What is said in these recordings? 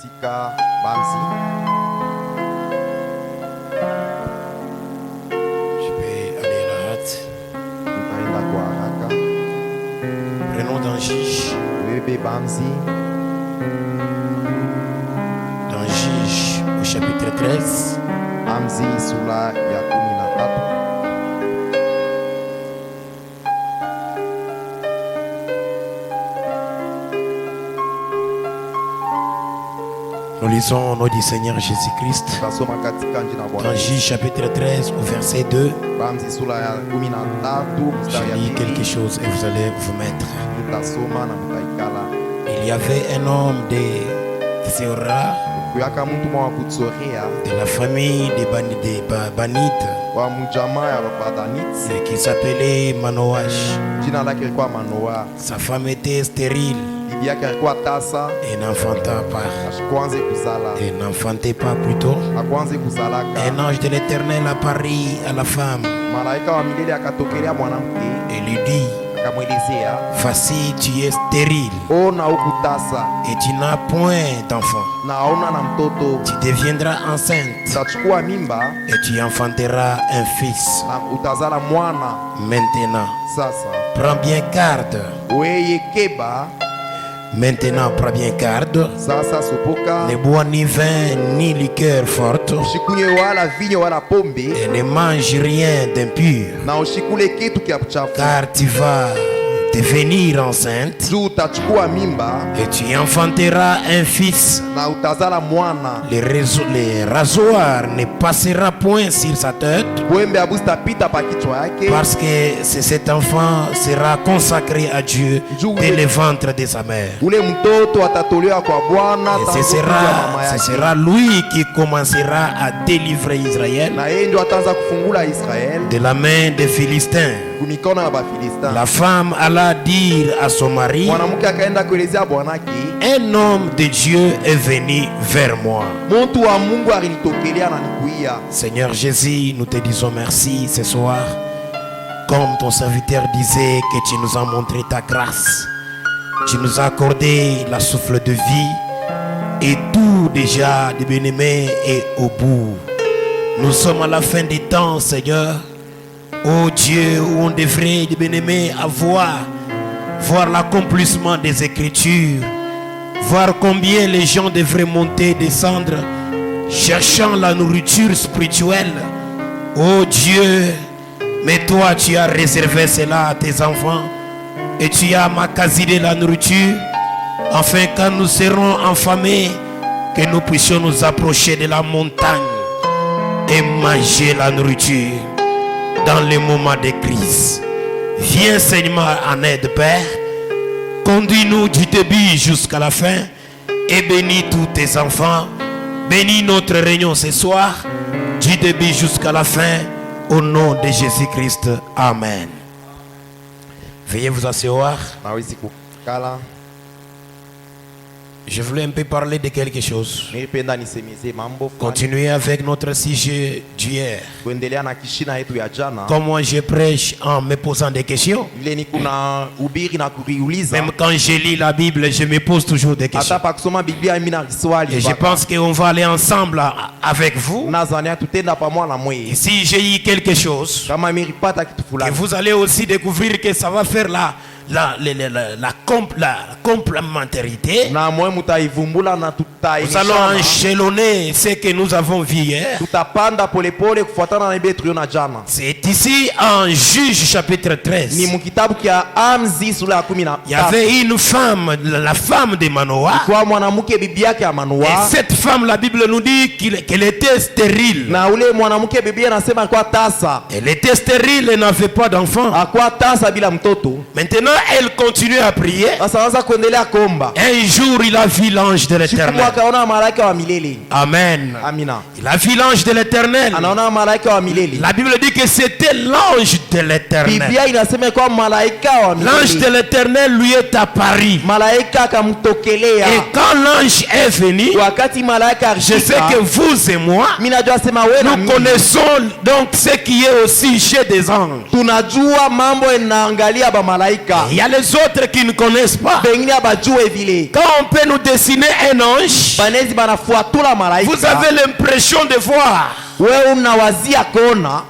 katika Bamzi. Je vais aller à la hâte. Tutaenda kwa haraka. Prenons dans Juge. Bebe Bamzi. Dans Juge au chapitre 13. Bamzi sura ya 13. Nous lisons au nom du Seigneur Jésus-Christ. Tutasoma katika jina la Bwana. Dans Juge chapitre 13 au verset 2. Bamzi sura ya 13 mstari ya Je lis 2. quelque chose et vous allez vous mettre. Tutasoma na mtaikala. Il y avait un homme de Théora, Kuyaka mtu mwa kutsorea de la famille des Banites, wa mjamaa ya Badanit. qui s'appelait Manoach. Jina lake lilikuwa Manoa. Sa femme était stérile Bibi yake alikuwa tasa, et n'enfanta pas. akwanze kuzala. Et n'enfantait pas plutôt. Akwanze kuzalaka. Un ange de l'Éternel apparut à la femme Malaika wa milele akatokelea mwanamke et lui dit: akamwelezea, voici, tu es stérile ona huku tasa et tu n'as point d'enfant. na hauna na mtoto, Tu deviendras enceinte utachukua mimba et tu enfanteras un fils. na utazala mwana. Maintenant, Sasa prends bien garde. weye keba, Maintenant, prends bien garde. sasa sopoka, Ne bois ni vin ni liqueur forte ushikunywe wala vinyo wala pombe, et ne mange rien d'impur, na ushikule kitu kia kuchafu, car tu vas devenir enceinte juu utachukua mimba et tu enfanteras un fils. na utazala mwana. Les rasoirs ne passera point sur sa tête, Wembe abustapita pa kichwa yake, parce que cet enfant sera consacré à Dieu dès le ventre de sa mère. ule mtoto atatolewa kwa Bwana Et tangu ce kuja mama yake, sera lui qui commencera à délivrer Israël na yeye ndio ataanza kufungula Israeli de la main des Philistins. kumikono ya Bafilistin. La femme alla dire à son mari: Mwanamke akaenda kuelezea bwanake, un homme de Dieu est venu vers moi. mtu wa Mungu alinitokelea na nikuia. Seigneur Jésus, nous te disons merci ce soir. Comme ton serviteur disait que tu nous as montré ta grâce, tu nous as accordé la souffle de vie et tout déjà de bien-aimé est au bout. Nous sommes à la fin des temps, Seigneur. Oh Dieu, où on devrait, de bien-aimé, voir l'accomplissement des Écritures, voir combien les gens devraient monter et descendre, cherchant la nourriture spirituelle. Oh Dieu, mais toi tu as réservé cela à tes enfants et tu as magasiner la nourriture, afin quand nous serons affamés, que nous puissions nous approcher de la montagne et manger la nourriture dans les moments de crise. Viens Seigneur en aide, Père. Conduis-nous du début jusqu'à la fin et bénis tous tes enfants. Bénis notre réunion ce soir, du début jusqu'à la fin, au nom de Jésus-Christ. Amen. Veuillez vous asseoir. Nawezi kukala. Je voulais un peu parler de quelque chose. Nilipenda nisemeze mambo fulani. Continuer avec notre sujet d'hier. Kuendelea na kishina yetu ya jana. Comme moi je prêche en me posant des questions, Vile ni kuna ubiri na kuiuliza. même quand je lis la Bible, je me pose toujours des questions. Hata pa kusoma Biblia mimi na swali. Et je pense qu'on va aller ensemble avec vous. Nazania tutenda pamoja na mwe. Et si j'ai eu quelque chose, Kama nilipata kitu et fulani. vous allez aussi découvrir que ça va faire la complémentarité. Na mwe mutaivumbula na Nous allons tutainishana. échelonner ce que nous avons vu hier. Tutapanda polepole kufuatana na ile tuliona jana. C'est ici en Juge chapitre Ni 13. mkitabu kia Amzi sura ya 13. Il y avait une femme, la femme de Manoah. Kwa mwanamke bibi yake ya Et Manoa. cette femme, la Bible nous dit qu'elle était stérile. Na ule mwanamke Biblia anasema alikuwa tasa. Elle était stérile et n'avait pas d'enfant. Alikuwa tasa bila mtoto. Maintenant, elle continue à prier. Sasa anza kuendelea kuomba. Un jour, il a vu l'ange de Siku l'Éternel. akaona malaika wa milele. Amen. Amina. Il a vu l'ange de l'Éternel. Anaona malaika wa milele. La Bible dit dit que c'était l'ange de l'Éternel. Biblia inasema kwa malaika wa L'ange de milele. l'Éternel lui est apparu. Malaika akamtokelea. Et quand l'ange est venu, Wakati malaika je sais alifika, que vous et moi, mimi najua sema wewe na nous mimi connaissons donc ce qui est aussi chez des anges. tunajua mambo inaangalia ba malaika. Il y a les autres qui ne connaissent pas. Bengine abajue vile. Quand on peut nous dessiner un ange, Banezi banafuatula malaika. vous avez l'impression de voir Wewe unawazia kuona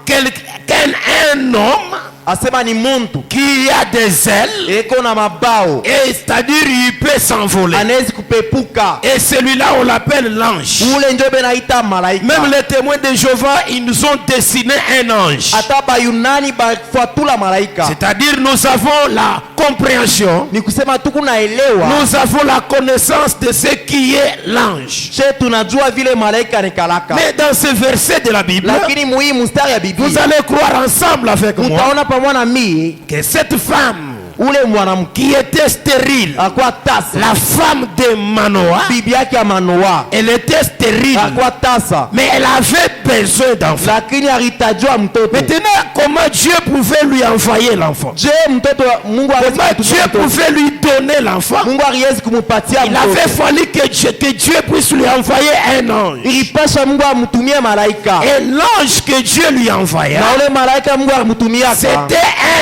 un homme asema ni muntu qui a des ailes, eko na mabao et c'est-à-dire il peut s'envoler. anawezi kupepuka. Et celui-là, on l'appelle l'ange. Ule ndio benaita malaika. Même les témoins de Jéhovah, ils nous ont dessiné un ange. Hata bayunani bafuatula malaika. C'est-à-dire nous avons la compréhension, Ni kusema tu kunaelewa. nous avons la connaissance de ce qui est l'ange. Che tunajua vile malaika ni kalaka. Mais dans ce verset de la Bible, Lakini muhimu mstari ya vous Biblia. allez croire ensemble avec moi Mutaona pamoja na mimi que cette femme ule mwanamke qui était stérile, akwa tasa. la femme de Manoah, Bibi yake ya Manoa elle était stérile, akwa tasa. mais elle avait besoin d'enfant. Lakini alitajua mtoto. Maintenant, comment Dieu pouvait lui envoyer l'enfant? Je mtoto Mungu Comment Dieu pouvait lui donner l'enfant? Mungu aliwezi kumupatia Il avait mtoto. fallu que Dieu puisse lui envoyer un ange. Ilipasha Mungu amtumie malaika. Et l'ange que Dieu lui envoya, Na ule malaika Mungu alimtumia. c'était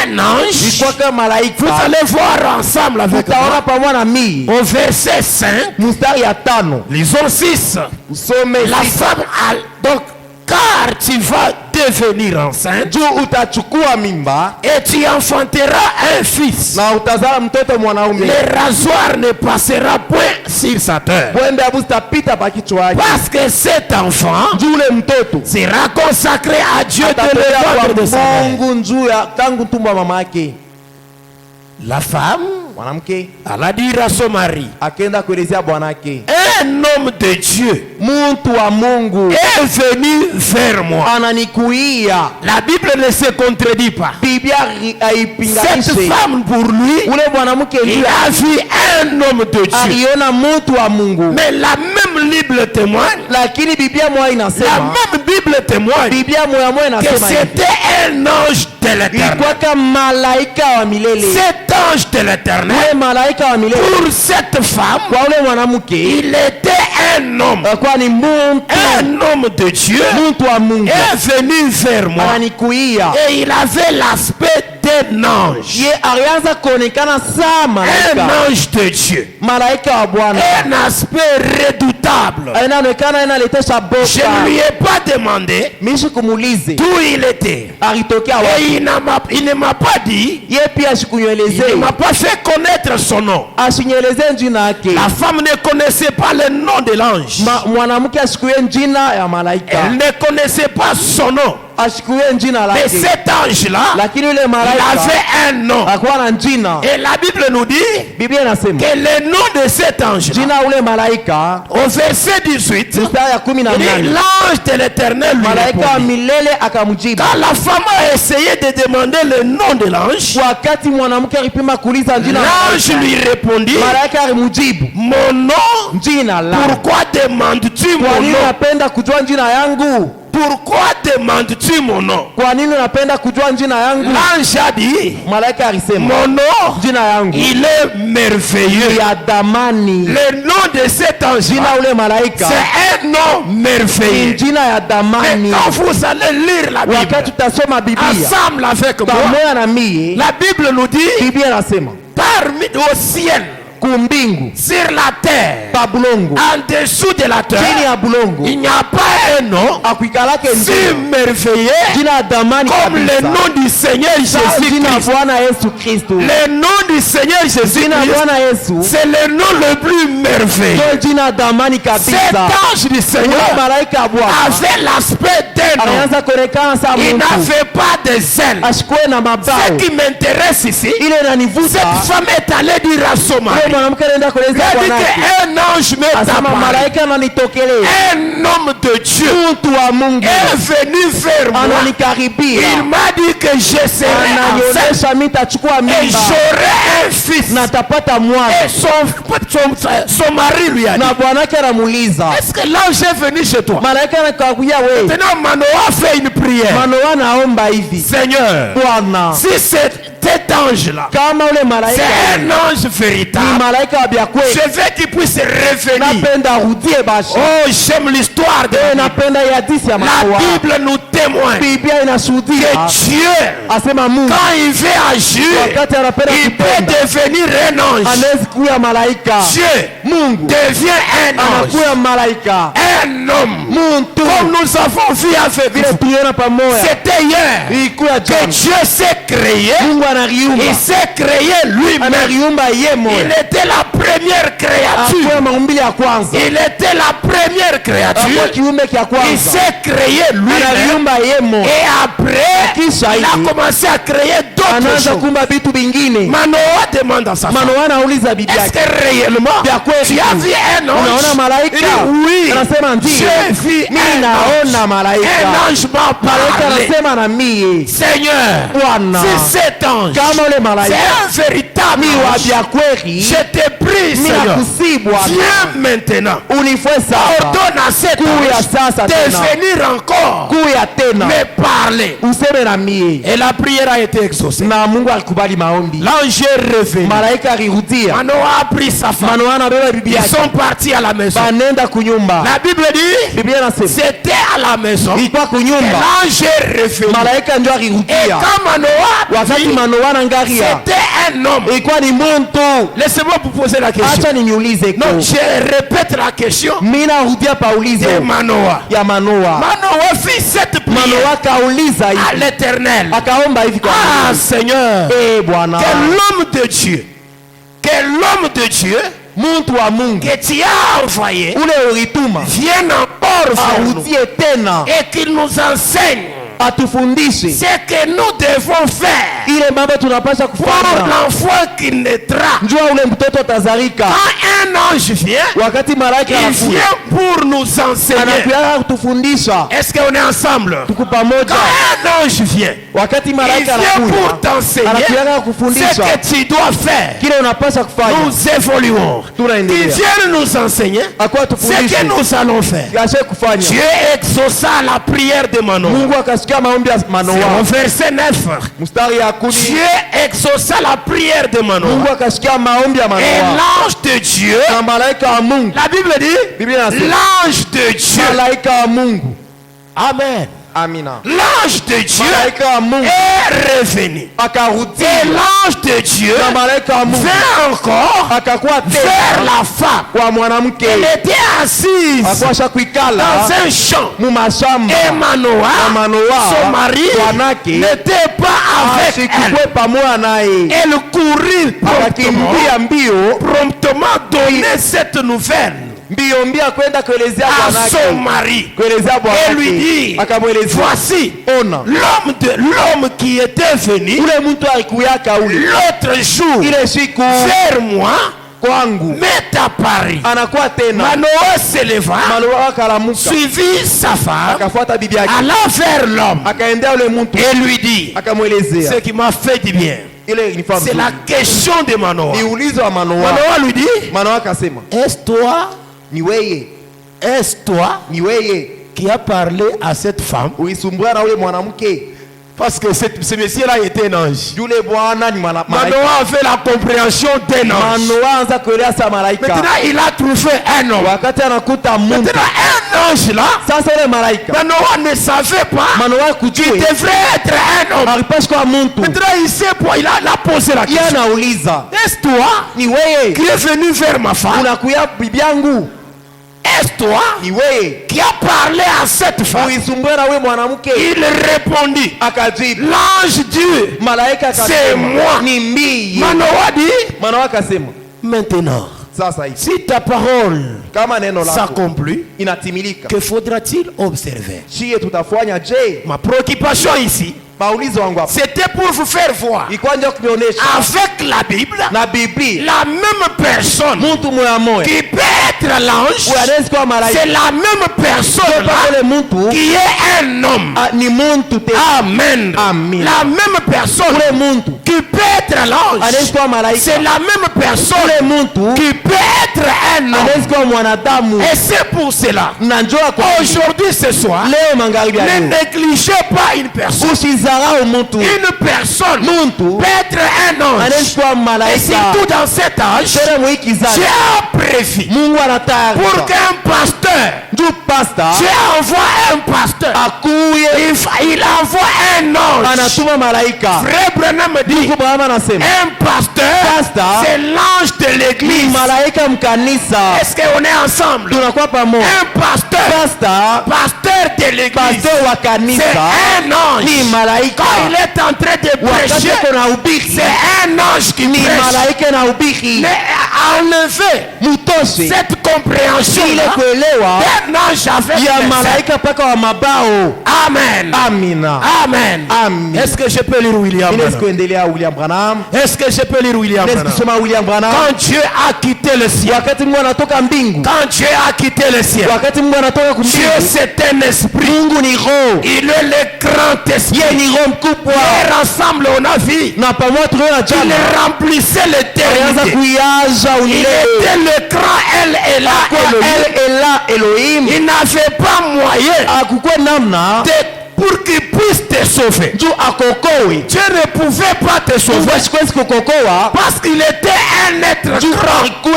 un ange. Ilikuwa kama malaika. Vous allez voir ensemble avec Utaona moi pamoja na mimi au verset 5, mstari ya 5. lisons 6. Usome La femme a donc, car tu vas devenir enceinte juu utachukua mimba et tu enfanteras un fils. na utazala mtoto mwanaume. Le rasoir ne passera point sur sa terre. Bwembe abustapita pa kichwa yake. Parce que cet enfant Juu ule mtoto sera consacré à Dieu de atatolewa le ventre de sa kwa mère. Mungu njuu ya tangu tumbo wa mama yake. La femme, Mwanamke elle a dit à son mari, akaenda kuelezea bwanake, un homme de Dieu muntu wa Mungu est venu vers moi. ananikuia. La Bible ne se contredit pas. Biblia Cette haipinganishe. femme pour lui, Ule mwanamke il ndio a vu un homme de Dieu. aliona muntu wa Mungu. Mais la même Bible témoigne, Lakini Biblia moja la inasema, même Bible témoigne Biblia moja que inasema hivi, c'était un ange de l'Éternel. ilikuwa kama malaika wa milele. Cet ange de l'Éternel, Ule malaika wa milele pour cette femme, kwa ule mwanamke il était un homme. kwa ni muntu Un homme de Dieu muntu wa Mungu est venu vers moi ananikuia. et il avait l'aspect d'un ange. Ye alianza kuonekana saa Un malaika, ange de Dieu. malaika wa Bwana. Un aspect redoutable. Inaonekana inaleta Je ne lui boka. ai pas demandé Mishi kumuulize d'où il était. alitokea Et wapi. il ne m'a pas dit, Ye pia il ne asikunyelezee, m'a pas fait connaître son nom. asinyelezee jina yake. La femme ne connaissait pas le nom de l'ange. Mwanamke asikuye jina ya malaika, Elle ne connaissait pas son nom. asikuye jina Mais lake, cet ange-là, lakini yule il malaika avait un nom. akuwa na jina. Et la Bible nous dit Biblia inasema que le nom de cet ange, jina ule malaika, au verset 18, mstari ya 18, il dit, l'ange de l'Éternel lui malaika wa répondit. milele akamjibu. Quand la femme a essayé de demander le nom de l'ange, Wakati mwanamke alipima kuuliza jina la l'ange malaika, lui répondit, malaika alimjibu mon nom, jina la. pourquoi demandes-tu Kwa mon nini nom? unapenda kujua jina yangu? Pourquoi demandes-tu mon nom? Kwa nini unapenda kujua jina yangu? L'ange a dit, Malaika alisema mon nom, jina yangu il est merveilleux. ya damani. Le nom de cet ange, Jina ule malaika c'est un nom merveilleux. jina ya Mais damani. quand vous allez lire la Bible, Wakati tutasoma Biblia ensemble avec moi, pamoja na mimi, la Bible nous dit, Biblia inasema parmi au ciel, kumbingu sur la terre, pa bulongo, en dessous de la chini terre, ya bulongo il n'y a pas un nom akuikalake si jina merveilleux jina ya damani comme le kabisa. nom du Seigneur Sa jina ya Jésus-Christ. Bwana Yesu Kristo. Le nom du Seigneur Jina ya Jésus-Christ, Bwana Yesu c'est le nom le plus merveilleux. ndio jina ya damani Cet kabisa. ange du Ule Seigneur malaika wa Bwana avait l'aspect d'un homme. alianza kuonekana saa Il mtu, n'avait pas de ailes. asikuwe na Ce mabao. qui m'intéresse ici, Ile inanivuta cette femme est allée dire à son mari, mwanamke anaenda kueleza Il a dit bwanake. qu'un ange m'est Asema apparu. malaika ananitokelea. Un homme de Dieu Mtu wa Mungu est venu vers moi. ananikaribia. Il m'a dit que je serai enceinte Ananionyesha mimi nitachukua et mimba j'aurai un fils. na tapata mwana. Et son mari lui a dit, Na bwanake anamuuliza, est-ce que l'ange est venu chez toi? malaika anakakuja wewe. Maintenant Manoah fait une prière. Manoa naomba hivi, Seigneur, Bwana, si cet ange-là, kama ule c'est malaika un ange ni véritable, malaika wa vya kweli, je veux qu'il puisse revenir. napenda arudie bashi. Oh, j'aime l'histoire de la Bible. Napenda ya hadithi ya La Manoa. Bible nous témoigne Biblia que inashuhudia Dieu, asema Mungu quand il veut agir, wakati anapenda il peut kutenda devenir un ange. anaweza kuwa malaika. Dieu Mungu devient un ange, anakuwa malaika. un homme. Muntu Comme nous avons vu avec vile vous. tuliona pamoja, C'était hier ilikuwa que jana. Dieu s'est créé. Mungu anariumba, Il s'est créé lui-même. anariumba yeye Il moyo, était la première akuwa créature. maumbile ya kwanza, Il était la première akuwa créature. kiumbe kya Il kwanza, s'est créé lui-même. anariumba yeye moyo, Et après, Kisha il hivi, a commencé à créer d'autres anaanza choses. kumba vitu vingine. Manoah demande à sa femme, Manoa anauliza bibi est-ce yake, que réellement vya kweli tu as vu un unaona ange? malaika? Il dit oui, Anasema ndio, j'ai vu mimi un naona ange. malaika. Un ange m'a Malaika parlé. anasema na mie, Seigneur, Bwana, si cet ange, kama ule malaika c'est un véritable ni wa ange, vya kweli, je te prie, mimi Seigneur, nakusihi Bwana, viens maintenant. unifue sasa, Ordonne à cet kuya ange sasa de tena, venir encore kuya tena, me parler. useme na mie. Et la prière a été exaucée. Na Mungu alikubali maombi, L'ange est revenu. malaika alirudia. Manoah a pris sa femme. Manoa anabeba bibi Ils yake, sont partis à la maison. banenda kunyumba. La Bible dit, Biblia inasema c'était à la maison. ilikuwa Et kunyumba, l'ange est revenu. malaika ndio Et alirudia. quand Manoah Wakati dit, Manoa anaangalia, c'était un homme. ilikuwa ni muntu. Laissez-moi vous poser la question. Acha niulize Non, ko, je répète la question mimi narudia de paulizo Manoah. ya Manoa. Manoah fit cette prière Manoa kauliza à hivi, l'Éternel. akaomba hivi kwa Ah Mungu, Seigneur, Bwana, quel homme de Dieu, quel homme de Dieu muntu wa Mungu que tu as envoyé ule ulituma vienne encore vers nous arudie tena, et qu'il nous enseigne atufundishe ce que nous devons faire ile mambo tunapasha pour kufanya. l'enfant qui naîtra. Njua ule mtoto atazalika, Quand un ange vient, wakati malaika il anakuja vient pour nous enseigner. anakuja kutufundisha, Est-ce qu'on est ensemble? tuko pamoja. Quand un ange vient, Wakati il malaika vient anakuja pour t'enseigner anakuja ce kufundisha que tu dois faire. kile unapasha kufanya. Nous évoluons. Il Tunaendelea vient nous enseigner akuwa ce que tufundishe nous allons faire. kashe kufanya. Dieu exauça la prière de Manoah. Mungu akasikia maombi ya C'est au Manoa, verset 9. mstari ya kumi. Dieu exauça la prière de Mungu Manoah. akasikia maombi ya Et Manoa l'ange de Dieu, na malaika wa Mungu. la Bible dit, Biblia inasema l'ange de Dieu. malaika wa Mungu, Amen. amina, L'ange de Dieu malaika wa Mungu est revenu. Et akarudia l'ange de Dieu na malaika wa Mungu vint encore akakuwa vers tena la femme. kwa mwanamke, Elle était assise akuasha kuikala dans un champ. mu mashamba Et Manoah, na Manoa son mari, bwanake n'était pas avec elle. asikukwe pamoja naye, Elle courut promptement, akakimbia mbio promptement donner cette nouvelle mbio mbio kwenda kuelezea à son bwanake, mari. kuelezea Et lui bwanake, dit, akamwelezea voici ona l'homme qui était venu ule mtu alikuyaka ule l'autre jour ile siku vers moi kwangu m'est apparu. anakuwa tena. Manoah se leva, Manoa akalamuka suivit sa femme, akafuata bibi yake, alla vers l'homme akaendea ule mtu et lui dit, akamwelezea ce qui m'a fait du bien. ile ni fahamu C'est la question de Manoah. ni ulizo wa Manoa. Manoah lui dit, Manoa akasema est-ce toi, ni weye, est-ce toi ni weye qui a parlé à cette femme? ulisumbua na ule mwanamke, Parce que ce monsieur-là était un ange. yule bwana ni malaika. Manoah avait la compréhension d'un ange. Manoa anza kuelea sa malaika, Maintenant, il a trouvé un homme. wakati anakuta mtu Maintenant, un ange là, sasa, ule malaika Manoah ne savait pas Manoa qu'il kujue devrait être un homme. alipashi kwa mtu, Maintenant, il sait pas, il a posé la yeye question. anauliza Est-ce toi ni weye qui est venu vers ma femme? unakuya bibi yangu, Est-ce toi ni weye qui a parlé à cette femme? ulisumbua na ule mwanamke? Il répondit, Akajibu l'ange dit, malaika c'est akasema moi. ni mimi. Manoah dit, Manoa akasema maintenant, sasa hivi si ta parole kama neno lako s'accomplit, inatimilika, que faudra-t-il observer? chie tutafanya je? Ma préoccupation ici, Maulizo wangu hapa. C'était pour vous faire voir. Ilikuwa ndio kunionyesha. Avec la Bible. Na Biblia. La même personne. Mtu moya moya. Qui peut être l'ange. Anaweza kuwa malaika. C'est la même personne là, qui est un homme. Ni muntu te. Amen. Amen. La même personne qui peut être l'ange. C'est la même personne qui peut être un homme. Et c'est pour cela. Aujourd'hui, ce soir, ne négligez pas une personne. Une personne peut être un ange. Et surtout dans cet âge, Dieu a prévu pour qu'un pasteur, Dieu envoie un pasteur. Il envoie un ange. Frère Branham dit, un pasteur, c'est l'ange de l'église. Est-ce qu'on est ensemble? Un pasteur de l'église, c'est un ange. Quand il est en train de prêcher, c'est un ange qui prêche. Mais enlever cette compréhension d'un ange avec Amen. Amen. Amen. Est-ce que je peux lire William Branham? Est-ce que je peux lire William Branham? Quand Dieu a quitté le ciel, quand Dieu a quitté le ciel, Dieu c'est un esprit. Il est le grand esprit. Et ensemble on a vu. Il remplissait l'éternité. Il était le grand El Elohim. Il n'avait pas moyen pour qu'il puisse te sauver. Dieu ne pouvait pas te sauver parce qu'il était un être grand. Il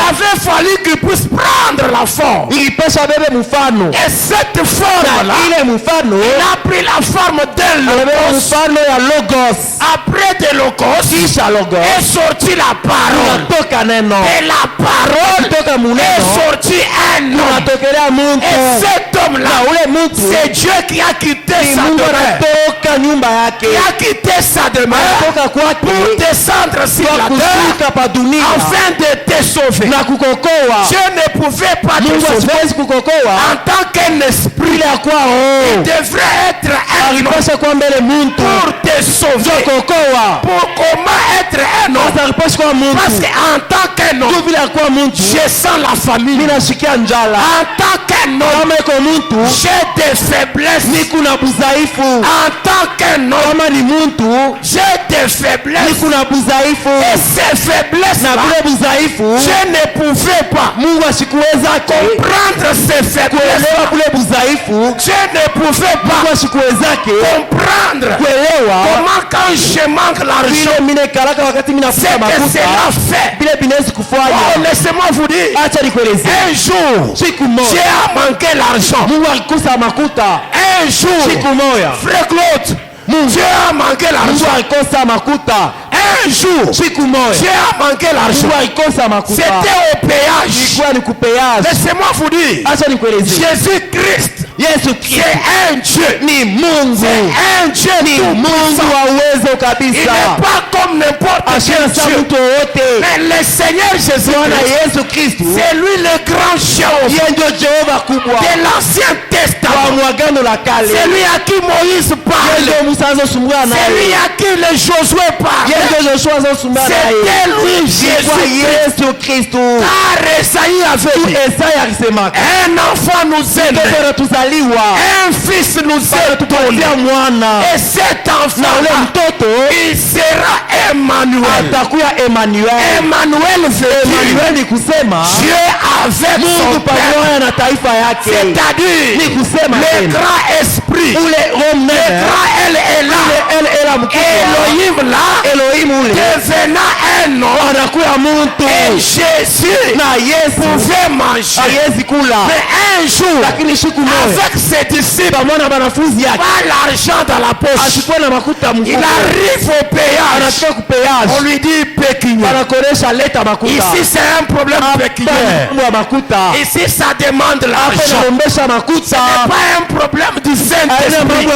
avait fallu qu'il puisse prendre la forme. Et cette forme-là, il a pris la forme d'un logos. Après de logos est sorti la parole. Et la parole est sorti un homme. Et cet homme-là, c'est Dieu qui a quitté sa demeure. Qui a quitté sa demeure pour descendre sur la terre afin de te sauver. Dieu ne pouvait pas te sauver en tant qu'un esprit. Il devrait être un homme pour te sauver. Pour comment être un homme? Parce qu'en tant qu'un homme, je sens la famille. En tant qu'un homme, j'ai des faiblesses. En tant qu'un homme, j'ai des faiblesses. Et ces faiblesses-là, je ne pouvais pas comprendre ces faiblesses. Je ne pouvais pas comprendre comment quand je manque l'argent, c'est que cela fait. Oh, laissez-moi vous dire, un jour, j'ai manqué l'argent. Un jour, frère Claude, Dieu a manqué l'argent. Un jour, Dieu a manqué l'argent. C'était au péage. Laissez-moi vous dire, Jésus-Christ, c'est un Dieu. C'est un Dieu tout-puissant. Il n'est pas comme n'importe quel Dieu. Mais le Seigneur Jésus-Christ, c'est lui le grand Jéhovah de l'Ancien Testament. C'est lui à qui Moïse parle. C'est lui à qui le Josué parle. C'était lui Jésus-Christ. Car Esaïe avait dit, un enfant nous aime, un fils nous est donné. Et cet enfant, il sera Emmanuel. Emmanuel veut dire Dieu avec son peuple. C'est-à-dire le grand esprit, le grand Elohim là, devenant un homme. Et Jésus pouvait manger. Mais un jour, avec ses disciples, pas l'argent dans la poche, il arrive au péage. On lui dit pécunier. Ici c'est un problème pécuniaire. Ici ça demande l'argent. Ce n'est pas un problème du Saint-Esprit.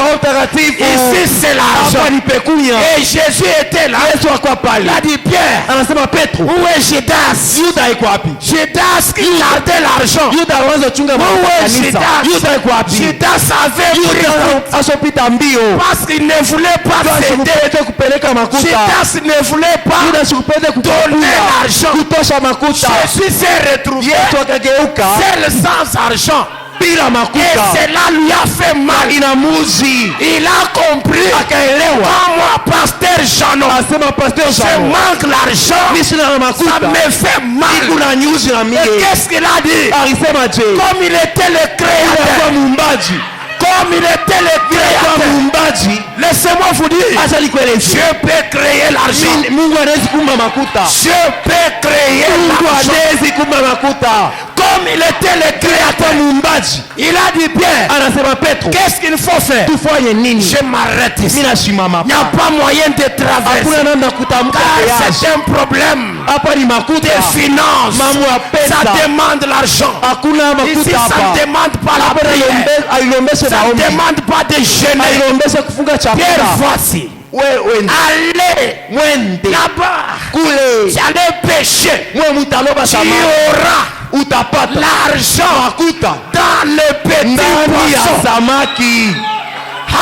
Ici Ici c'est l'argent. hapa ni pekunya. Et Jésus était là. Yesu alikuwa pale. Il a dit Pierre, Anasema Petro, où est Judas? Yuda iko wapi? Judas qui gardait l'argent. Yuda alianza chunga Où est kanisa. Judas? Yuda iko wapi? Judas avait pris Yuda asopita mbio. parce qu'il ne voulait pas céder. Sikupende kupeleka makuta. Judas ne voulait pas Yuda sikupende donner l'argent. kutosha makuta. Jésus s'est retrouvé Yesu akageuka seul sans argent. bila Et makuta. cela lui a fait mal. Inamuzi. Il a compris. Akaelewa. Quand moi, pasteur Jeannot, Asema pasteur je Jean. manque l'argent, Mimi sina ça makuta. me fait mal. Kuna nyuzi na mie. Et qu'est-ce qu'il a dit? Alisema je. Comme il était le Kwa créateur, muumbaji. comme il était le Kwa créateur, muumbaji. laissez-moi vous dire, Acha nikueleze. je peux créer l'argent. Mungu anawezi kumba makuta. Je peux créer Mungu l'argent. anawezi kumba makuta. Comme il était le Kwa créateur, muumbaji. il a dit bien, Anasema Petro. qu'est-ce qu'il faut faire? Tufanye nini? Je m'arrête ici. Mimi nasimama Il n'y a hapa. pas moyen de traverser. Hakuna namna kutamka Car peaje. c'est un problème Hapa ni makuta. de finance. Mambo ya Ça pesa. demande l'argent. Hakuna Ici, makuta ça hapa. ne demande pas la Hapa prière. ailombeshe Ça ne maombi. demande pas de jeûner. Ailombeshe kufunga Pierre, chakula. voici. Wewe Allez mwende là-bas. kule. J'allais pêcher. Mwe mutaloba Tu samaki. auras Utapata l'argent makuta dans le petit ndani ya poisson. samaki.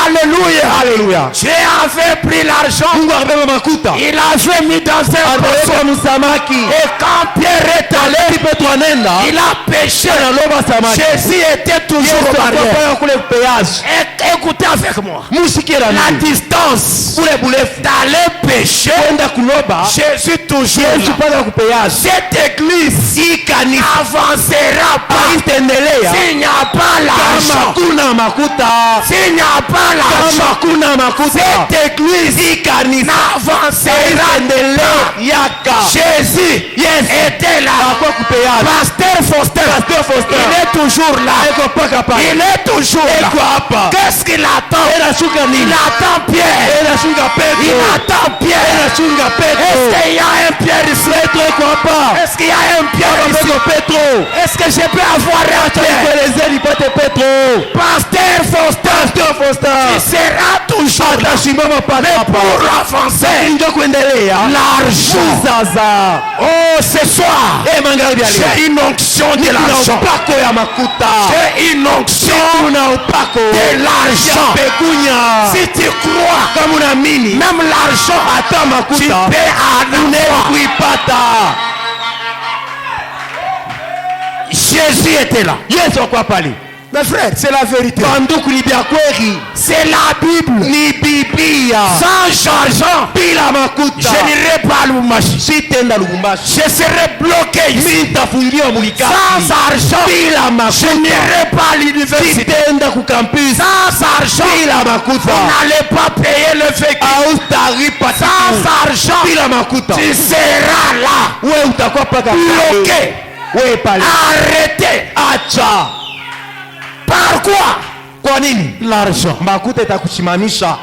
Alléluia. Haleluya. Dieu avait pris l'argent. Mungu akabeba makuta. Il l'avait mis dans un poisson. Ataweka msamaki. Et quand Pierre est allé, Petro anaenda. il a pêché. Analoba samaki. Jésus était toujours Yesu au barrière. akapaya kule peage. Écoutez avec moi. Musikie la La nini. distance Kule burefu. d'aller pêcher, Kwenda kuloba. Jésus toujours Yesu là. paka kupeage. Cette église avancera pas Itaendelea. s'il n'y a pas Kama l'argent. kuna makuta. S'il n'y a pas l'argent, Kama kuna makuta. cette église n'avancera pas. Yaka. Jésus était là. Akwa kupeage. Pasteur Faustin, Pasteur Faustin. il est toujours là. Eko paka pale. Il est toujours là. Eko hapa. Qu'est-ce qu'il attend? Enashuka Il nini? attend Pierre. Enashuka Il Petro. attend Pierre. Enashuka Est-ce Petro. qu'il y a un Pierre ici? Petro eko hapa. Est-ce qu'il y a un Pierre ici? Petro Petro. Est-ce que je peux avoir un Pierre? Kuelezea nipate Petro. Pasteur Faustin, Pasteur il Faustin. sera toujours là. Atasimama pale Pour hapa. avancer, Ndio kuendelea. l'argent. Sasa. Oh, ce soir, Magharibi ya leo. j'ai une onction de Kuna l'argent. upako ya makuta. J'ai une onction Kuna upako de l'argent. ya pekunya. Si tu crois, Kama unaamini même l'argent, hata tu makuta peux en unaweza avoir. kuipata. Jésus était là. Yesu akwa pale. Mes frères, c'est la vérité. Banduku ni vya kweli. C'est la Bible. Ni Biblia. Sans argent, Bila makuta. je n'irai pas à Lubumbashi. Sitenda Lubumbashi. Je serai bloqué ici. Mimi nitafungiwa mulikasi. Sans argent, Bila je makuta. n'irai pas à l'université. Sitenda ku campus. Sans argent, Bila vous makuta. n'allez pas payer le véhicule. Hautalipa Sans kitu. argent, Bila makuta. tu seras là, Wewe utakuwa paka bloqué, pale. Wewe pale. arrêté. Acha. Par quoi? Kwa nini? L'argent. Makuta itakusimamisha.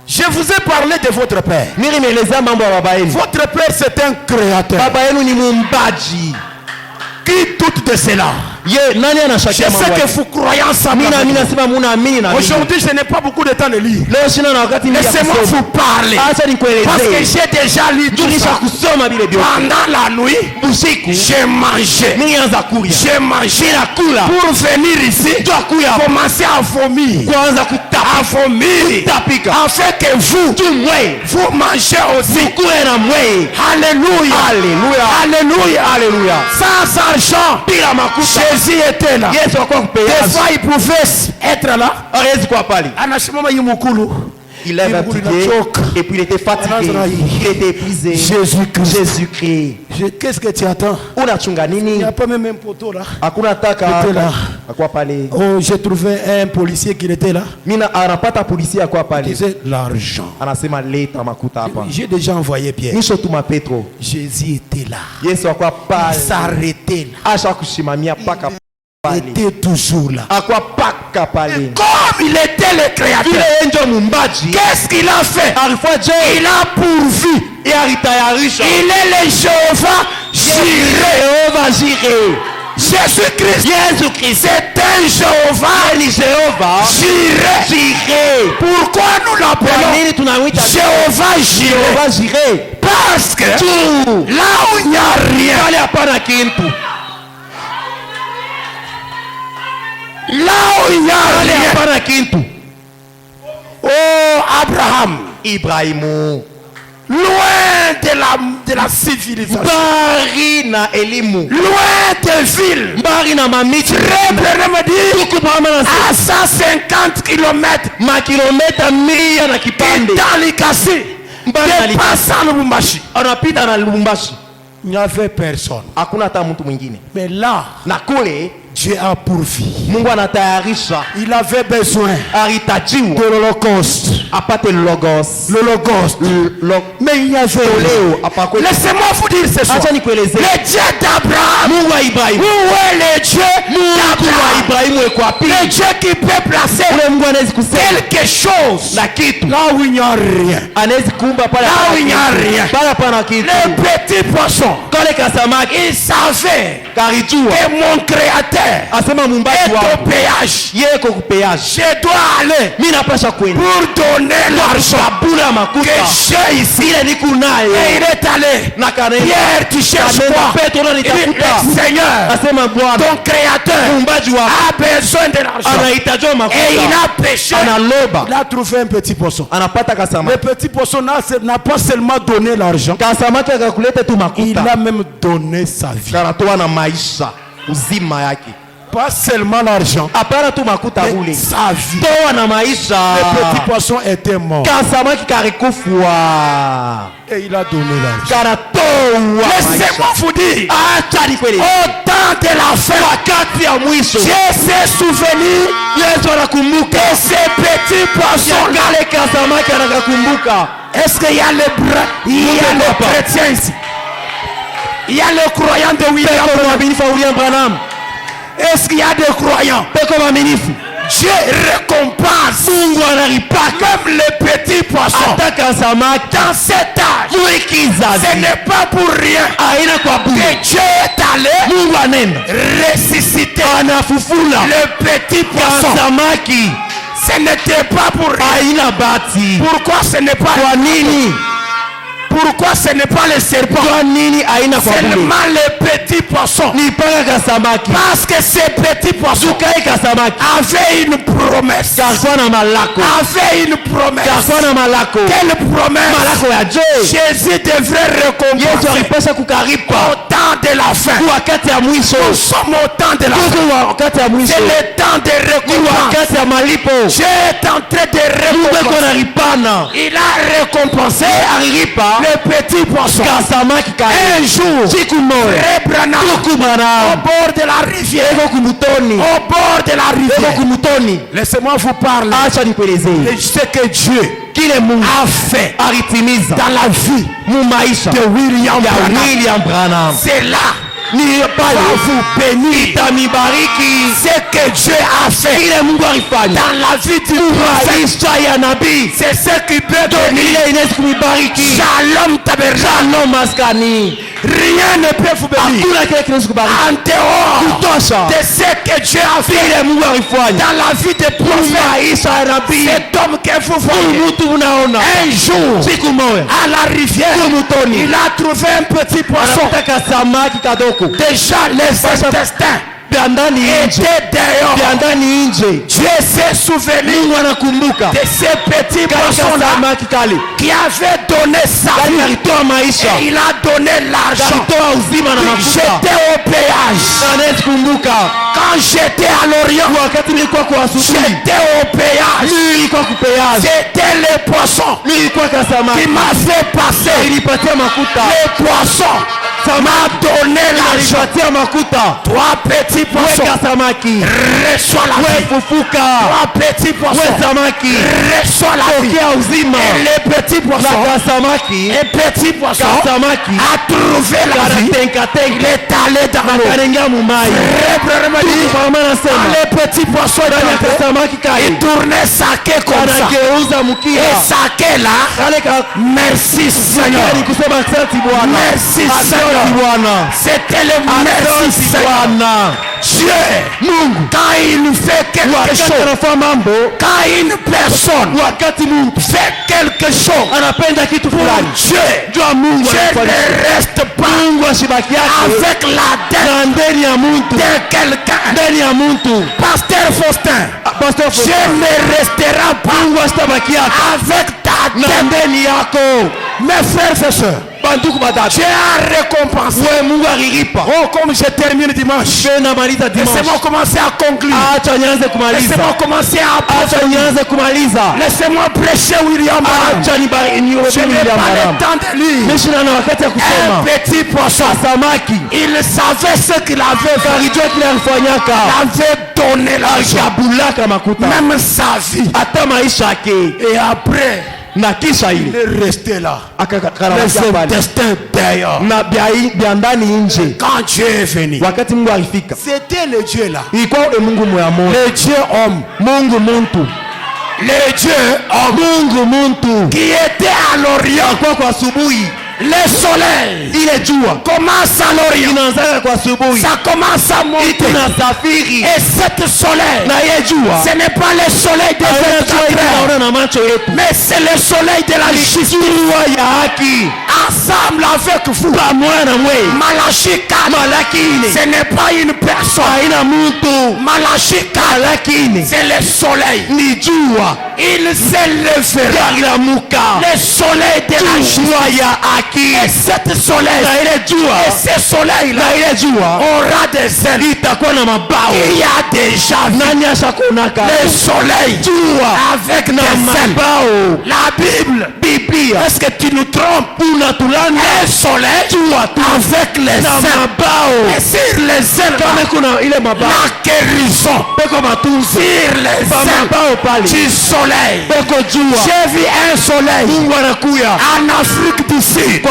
Je vous ai parlé de votre père. Mimi nimeelezea mambo ya baba yenu. Votre père, c'est un créateur. Baba yenu ni muumbaji. Qui doute de cela? Ye, nani Je anashakia mambo sais que yake? vous croyez en ça. Mimi nasema munaamini na mimi. Aujourd'hui, je n'ai pas beaucoup de temps de lire. Leo sina na wakati mingi ya Laissez-moi kusoma. vous parler. Acha Parce que nikuelezee. j'ai déjà lu tout Tulisha ça. kusoma vile vyote. Pendant la nuit, Usiku j'ai mangé. mimi anza kulia. J'ai mangé Nakula. pour venir ici. Twakuya Commencer à vomir. kwanza kutapa. À vomir. Kutapika. Afin que vous, Tumwe. vous mangez aussi. Kuwe na mwe. Alléluia. Alléluia. Alléluia. Alléluia. Sans argent, Bila makuta. Jésus était là. Yesu akwa Des kupeaza. fois, il pouvait être là. Hawezi kuwa pale. Anasimama yimukulu. Il lève un pied et puis il était fatigué. Il était épuisé. Jésus-Christ. Jésus-Christ. Qu'est-ce que tu attends? Unachunga Il nini? n'y a pas même un poteau là. Hakuna taka. Était là. Akwa pale. Oh, j'ai trouvé un policier qui était là. Mina anapata polisi akwa Il pale. disait l'argent. Anasema leta makuta hapa. J'ai déjà envoyé Pierre. Nisho tuma Petro. Jésus était là. Yesu akwa Il pale. s'arrêtait là. Acha kushimamia paka Il pale. était toujours là. Akwa paka pale. Comme il était le créateur, Yule enjo mumbaji. qu'est-ce qu'il a fait? Alifua je. Il a pourvu. Et alitayarisha. Il est le Jéhovah Jireh. Jehova Jireh. Jésus-Christ, c'est un Jéhovah Jireh. Pourquoi nous l'appelons Jéhovah Jireh? Parce que là où il n'y a rien, là où il n'y a rien, oh Abraham, Ibrahimu loin de la civilisation, loin des villes, très bien me dit à 150 km dans l'Ikasi, dépassant Lubumbashi. Il n'y avait personne. Mais là, Dieu a pourvu. Il avait besoin de l'Holocauste. L'Holocauste. Mais il y avait. Laissez-moi vous dire ce soir. Le Dieu d'Abraham. Où est le Dieu d'Abraham? Le Dieu qui peut placer quelque chose là où il n'y a rien. Là où il n'y a rien. Le petit poisson. Il savait que mon créateur est au péage. Je dois aller pour donner l'argent que j'ai ici. Et il est allé. Pierre, tu cherches quoi? Seigneur, ton créateur a besoin de l'argent. Et il a péché. Il a trouvé un petit poisson. Le petit poisson n'a pas seulement donné l'argent, il a même donné sa vie. Pas seulement l'argent, mais sa vie. Le petit poisson était mort. Et il a donné l'argent. Laissez-moi vous dire, au temps de la fin, Dieu s'est souvenu de ces petits poissons. Est-ce qu'il y a les bras? Il y a les chrétiens ici. Il y a les croyants de William Branham. Est-ce qu'il y a des croyants? Dieu récompense même les petits poissons. Dans cet âge, ce n'est pas pour rien que Dieu est allé ressusciter le petit poisson. Ce n'était pas pour rien. Pourquoi ce n'est pas Pourquoi ce n'est pas le serpent? Seulement les petits poissons. Parce que ces petits poissons avaient une promesse. Quelle promesse? Jésus devrait récompenser au temps de la fin. Nous sommes au temps de la fin. C'est le temps de récompense. Dieu est en train de récompenser. Il a récompensé le petit poisson. Un jour, au bord de la rivière, laissez-moi vous parler de ce que Dieu a fait dans la vie de William Branham. C'est là vous bénir ce que Dieu a fait dans la vie du prophète. C'est ce qui peut donner Shalom Tabernacle. Rien ne peut vous bénir en dehors de ce que Dieu a fait dans la vie des prophètes. Cet homme que vous voyez, un jour à la rivière, il a trouvé un petit poisson. Déjà les intestins étaient dehors. Dieu s'est souvenu de ces petits poissons-là qui avaient donné sa vie. Et il a donné l'argent. J'étais au péage. Quand j'étais à l'Orient, j'étais au péage. C'était les poissons qui m'a fait passer. Les poissons, ça m'a donné l'argent. Toi petit poisson, reçois la vie. Toi petit poisson, reçois la vie. Et les petits poissons a trouvé la vie. Il est allé dans l'eau. Les petits poissons, il tournait sa queue comme ça. Et sa queue là, merci Seigneur. Merci Seigneur. C'était le merci Seigneur. Dieu, quand il fait quelque chose, quand une personne fait quelque chose, pour Dieu, Dieu ne reste pas avec la dette de quelqu'un. Pasteur Faustin, Dieu ne restera pas avec ta dette. Mes frères et sœurs, Dieu a récompensé. Oh, comme je termine dimanche, laissez-moi commencer à conclure. Laissez-moi commencer à prêcher. Laissez-moi prêcher William Branham. Je n'ai pas le temps de lire un petit poisson. Il savait ce qu'il avait fait. Il avait donné l'argent, même sa vie. Et après, il est resté là. Les intestins d'ailleurs. Quand Dieu est venu, c'était le Dieu là. Le Dieu homme. Le Dieu homme qui était à l'Orient. Le soleil, commence à l'Orient. Ça commence à monter. Et cet soleil, ce n'est pas le soleil des 24 mais c'est le soleil de la justice. Ensemble avec vous, Malachi 4, ce n'est pas une personne. Malachi 4, c'est le soleil. Il s'est levé. Le soleil de la justice. Et cet soleil, et ce soleil là, aura des ailes. Il y a déjà le soleil avec des ailes. La Bible, est-ce que tu nous trompes? Un soleil avec les ailes. Et sur les ailes, la guérison. Sur les ailes du soleil. J'ai vu un soleil en Afrique du Sud.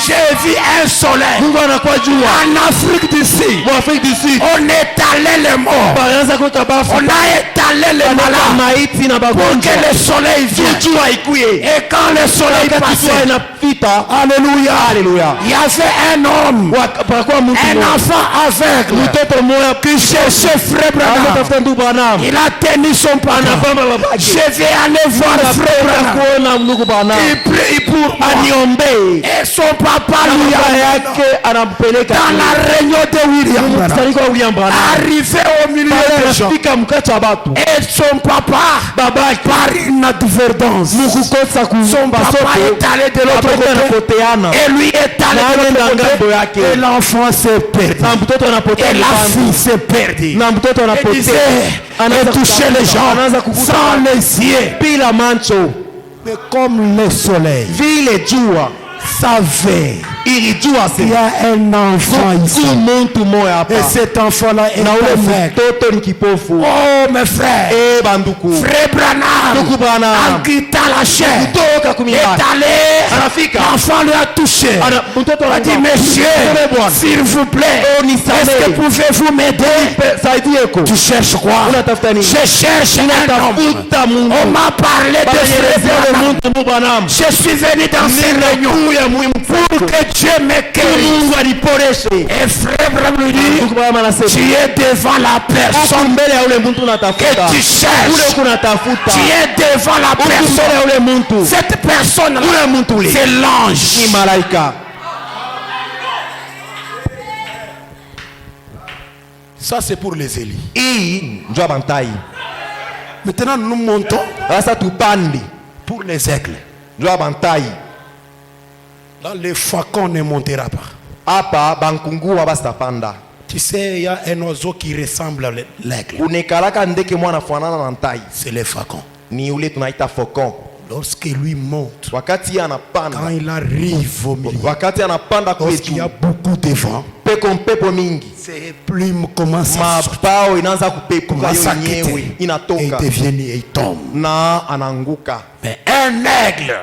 J'ai vu un soleil en Afrique du Sud. On étalait les morts. On a étalé les malades pour que le soleil vienne. Et quand le soleil passait, alléluia, il y avait un homme, un enfant aveugle qui cherchait Frère Branham. Il a tenu son papa. Je vais aller voir Frère Branham. Il prie pour moi. Et son papa lui a dans la réunion de William arrivé au milieu des gens. Et son papa par inadvertance, son papa est allé de l'autre côté et lui est allé de l'autre côté et l'enfant s'est perdu et la fille s'est perdue. Et disait, elle touchait les gens sans les yeux. Mais comme le soleil savait, il y a un enfant ici. Et cet enfant-là est aveugle. Oh mes frères, Frère Branham, en quittant la chair, est allé, l'enfant lui a touché. Il a dit, monsieur, s'il vous plaît, est-ce que pouvez-vous m'aider? Tu cherches quoi? Je cherche un homme. On m'a parlé de Frère Branham. Je suis venu dans ces réunions pour que Dieu me guérisse. Et Frère Branham lui dit, tu es devant la personne que tu cherches. Tu es devant la personne. Cette personne-là, c'est l'ange. Ça c'est pour les Élis. Maintenant nous montons pour les aigles. Là, le faucon ne montera pas. Tu sais, il y a un oiseau qui ressemble à l'aigle. C'est le faucon. Lorsque lui monte, quand il arrive au milieu, lorsqu'il y a beaucoup de vent, ses plumes commencent à quitter. Et il devient et il tombe. Mais un aigle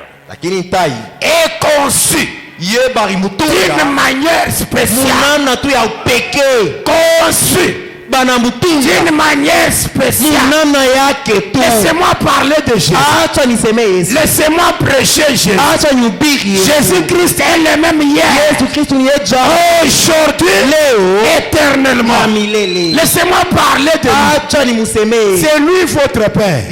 est conçu d'une manière spéciale, conçu d'une manière spéciale. Laissez-moi parler de Jésus. Laissez-moi prêcher Jésus. Jésus-Christ est le même hier, aujourd'hui, éternellement. Laissez-moi parler de lui. C'est lui votre Père.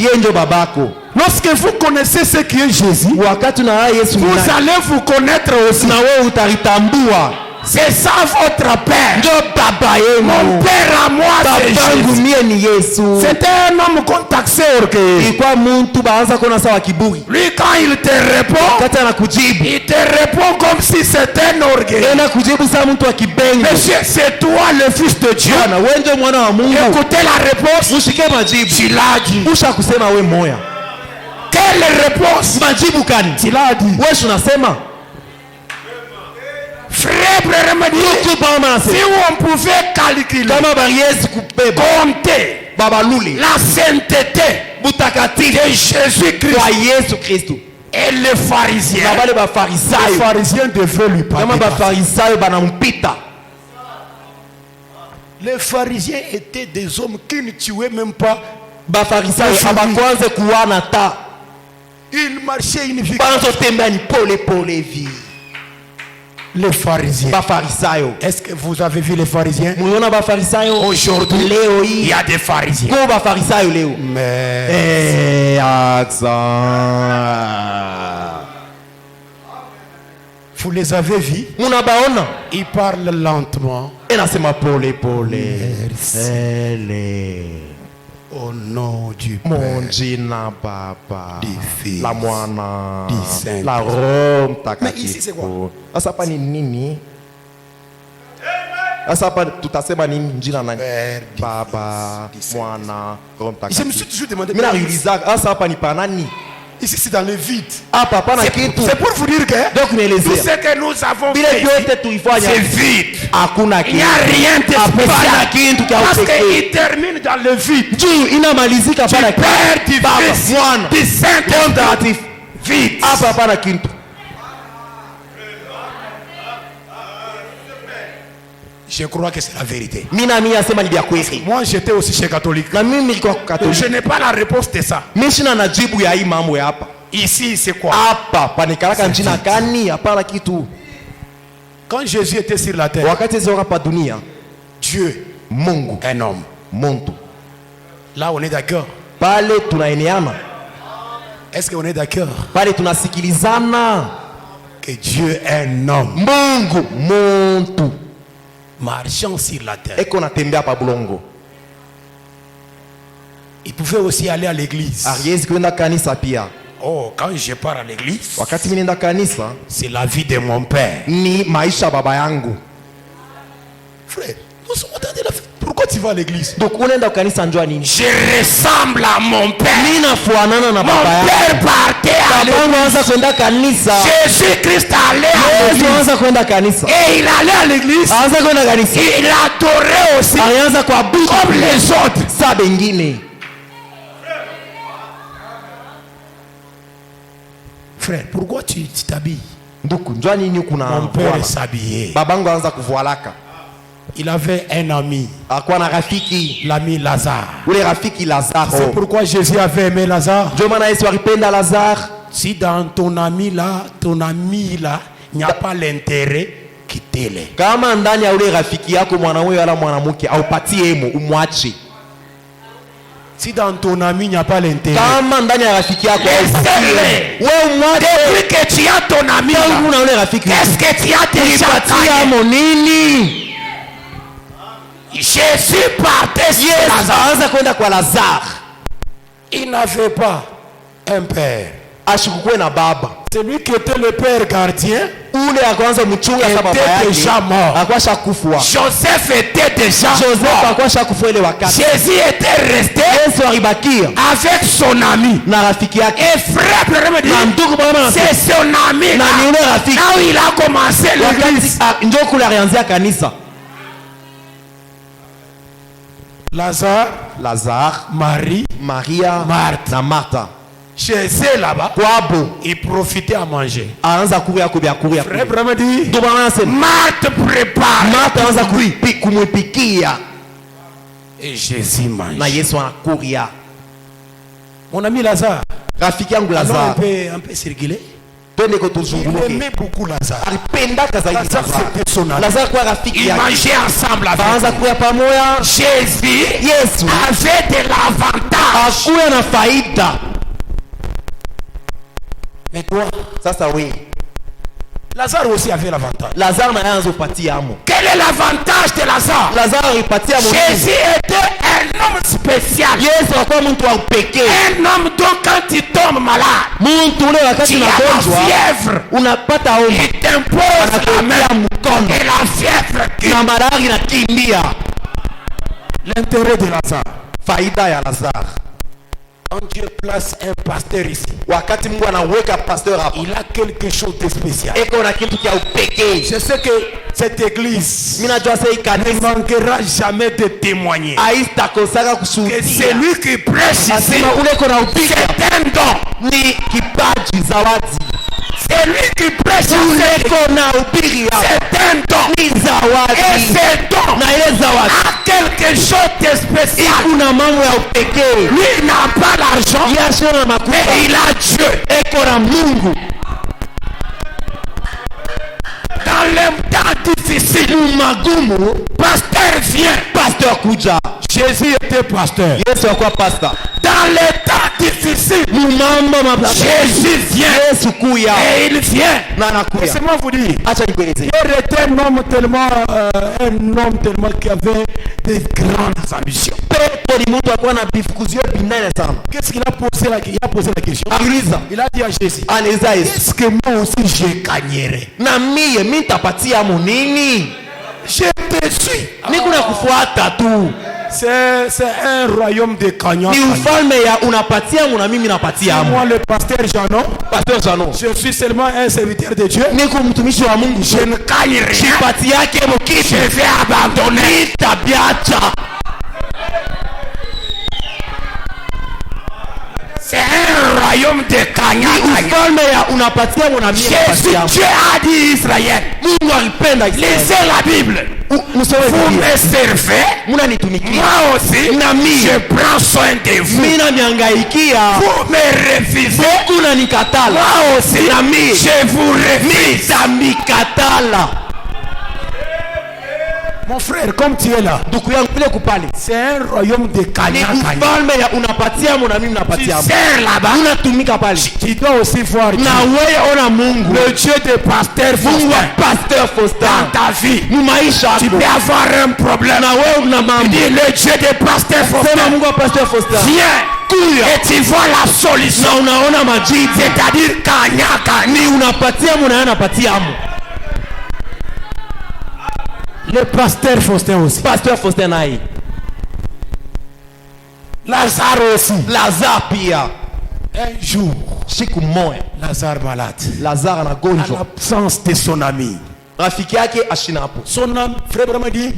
Lorsque vous connaissez ce qui est Jésus, vous allez vous connaître aussi. C'est ça votre Père. Mon Père à moi, c'est Jésus. C'était un homme contacté orgueilleux. Lui, quand il te répond, il te répond comme si c'était un orgueil. Monsieur, c'est toi le Fils de Dieu. Écoutez la réponse. Tu l'as dit. Quelle réponse? Tu l'as dit. Frère, si on pouvait calculer, compter la sainteté de Jésus-Christ et les pharisiens, les pharisiens devaient lui parler. Les pharisiens étaient des hommes qui ne tuaient même pas. Ils marchaient une vie. Les pharisiens. Est-ce que vous avez vu les pharisiens? Aujourd'hui, il y a des pharisiens. Mais vous les avez vus? Ils parlent lentement. Au nom du Père, du Fils, du Saint-Esprit. Mais ici c'est quoi? Je me suis toujours demandé. Ici c'est dans le vide. C'est pour vous dire que tout ce que nous avons fait, c'est vide. Il n'y a rien de spécial. Parce qu'il termine dans le vide. Du Père, du Fils, du Saint-Esprit. Vide. Je crois que c'est la vérité. Moi j'étais aussi chez catholique. Je n'ai pas la réponse de ça. Ici c'est quoi? Quand Jésus était sur la terre, Dieu, un homme. Là on est d'accord. Est-ce qu'on est d'accord que Dieu est un homme marchant sur la terre? Il pouvait aussi aller à l'église. Oh, quand je pars à l'église, c'est la vie de mon père. Frère, nous sommes dans la vie. Pourquoi tu vas à l'église? Je ressemble à mon père. Mon père partait à l'église. Jésus-Christ allait à l'église. Et il allait à l'église. Il adorait aussi comme les autres. Frère, pourquoi tu t'habilles? Mon père s'habillait. Il avait un ami, l'ami Lazare. C'est pourquoi Jésus avait aimé Lazare. Si dans ton ami là, il n'y a pas l'intérêt, quittez-les. Si dans ton ami il n'y a pas l'intérêt, laissez-les. Depuis que tu as ton ami là, qu'est-ce que tu as déjà gagné? Jésus partait sur Lazare. Il n'avait pas un père. Celui qui était le père gardien était déjà mort. Joseph était déjà mort. Jésus était resté avec son ami. Et frère, c'est son ami là où il a commencé l'église. Lazare, Maria, Marthe. Chez eux là-bas, ils profitaient à manger. Frère Brahma dit, Marthe prépare. Et Jésus mange. Na Yesu anakuria. Mon ami Lazare. Rafiki yangu Lazare. Un peu circuler. Twende ko tuzunguke. Il aimait beaucoup Lazare. Alipenda zaidi Lazare. Lazare kwa rafiki yake. Ils mangeaient ensemble avec. Baanza kuya pamoja. Jésus Yesu avait de l'avantage. Akuya na faida. Mais toi, sasa oui. Lazare aussi avait l'avantage. Lazare na yanzo patia amo. Quel est l'avantage de Lazare? Lazare ipatia amo. Jésus était un homme spécial. Yesu alikuwa mtu wa pekee. Un homme donc quand il tombe malade, mtu ule wakati unagonjwa, fièvre, unapata homa, il t'impose la main mkono. Et la fièvre na malaria inakimbia. L'intérêt de Lazare. Faida ya Lazare. Quand Dieu place un pasteur ici, wakati Mungu anaweka pasteur hapa, il a quelque chose de spécial. Eko na kitu kia upekee. Je sais que cette église ne manquera jamais de témoigner que c'est lui qui prêche ici. C'est un don. Ni kipaji zawadi. C'est lui qui prêche ici. C'est un don. Ni zawadi. Et c'est don. Na ile zawadi a quelque chose de spécial. Kuna mambo ya upekee. Lui n'a pas l'argent. Mais il a Dieu. Eko na Mungu. Dans les temps difficiles, magumu, pasteur vient. Pasteur kuja. Jésus était pasteur. Yesu alikuwa pasteur. Dans les temps difficiles, Jésus vient. Yesu kuya. Et il vient. Laissez-moi vous dire. Acha nikueleze. Il était un homme tellement qui avait des grandes ambitions. Qu'est-ce qu'il a posé la question? Il a dit à Jésus. Est-ce que moi aussi je gagnerai? Je te suis. C'est un royaume de gagnants. Moi le pasteur Janon. Je suis seulement un serviteur de Dieu. Je ne gagnerai rien. Je vais abandonner. C'est un royaume de gagnants. Jésus, Dieu a dit Israël. Lisez la Bible. Vous me servez. Moi aussi. Je prends soin de vous. Vous me refusez. Moi aussi. Je vous refuse. Mon frère, comme tu es là, c'est un royaume de gagnants. Tu sers là-bas. Tu dois aussi voir Dieu. Le Dieu de pasteur Faustin. Dans ta vie, tu peux avoir un problème. Tu dis le Dieu de pasteur Faustin. Viens. Et tu vois la solution. C'est-à-dire le pasteur Faustin aussi. Pasteur Faustin naï. Lazare aussi. Lazare pia. Un jour, siku moja, Lazare malade. Lazare anagonjwa. À l'absence de son ami. Rafiki yake ashinapo. Son âme, frère Branham dit,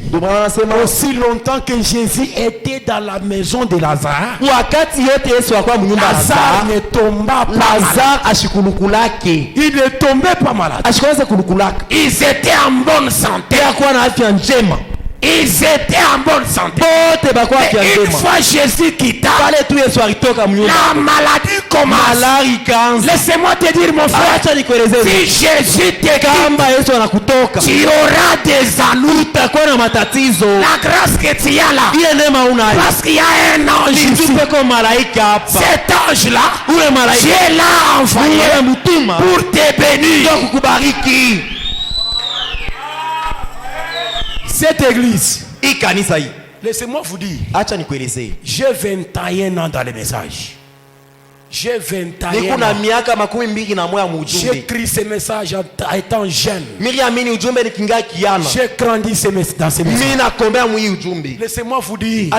aussi longtemps que Jésus était dans la maison de Lazare, wakati yote Yesu alikuwa mnyumba Lazare ne tomba pas. Lazare ashikulukulake. Il ne tombait pas malade. Ashikwanza kulukulaka. Ils étaient en bonne santé. Yakuwa na afya njema. Ils étaient en bonne santé. Mais une fois Jésus quitta, la maladie commence. Laissez-moi te dire mon frère, si Jésus te quitte, tu auras des ennuis. La grâce que tu as là, parce qu'il y a un ange ici. Cet ange là, Dieu l'a envoyé pour te bénir. Cette église, laissez-moi vous dire, j'ai 21 ans dans le message. J'ai 21 ans. J'ai écrit ce message en étant jeune. J'ai grandi dans ce message. Laissez-moi vous dire,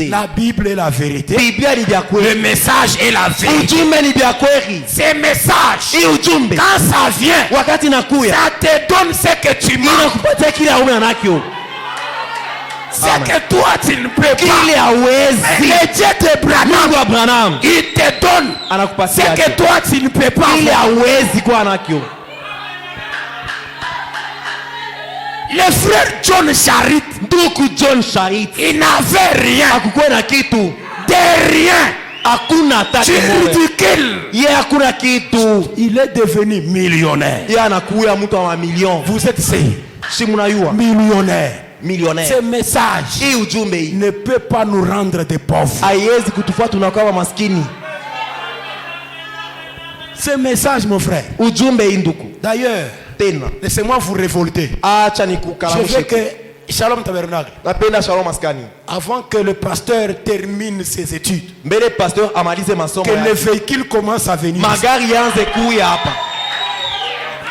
la Bible est la vérité. Le message est la vérité. Ces messages, quand ça vient, ça te donne ce que tu manques. C'est que toi tu ne peux pas. Mais Dieu te Branham, il te donne ce que toi tu ne peux pas. Le frère John Charit, ndugu John Charit, il n'avait rien. hakukuwa na kitu. De rien. Hakuna hata Tu ridicule. Yeye hakuna kitu. Il est devenu millionnaire. Yeye anakuwa mtu wa mamilioni. Vous êtes si mnayua millionnaire. Millionnaire. Ce message Hii ujumbe hii ne peut pas nous rendre des pauvres. haiwezi kutufanya tunakuwa maskini. Ce message, mon frère. Ujumbe hii ndugu. D'ailleurs, Tena laissez-moi vous révolter. acha Je veux nikukalamushe. que Shalom Tabernacle, Napenda Shalom Maskani. avant que le pasteur termine ses études, Mbele pasteur amalize masomo que les yake. véhicules commencent à venir. Magari yanze kuya hapa.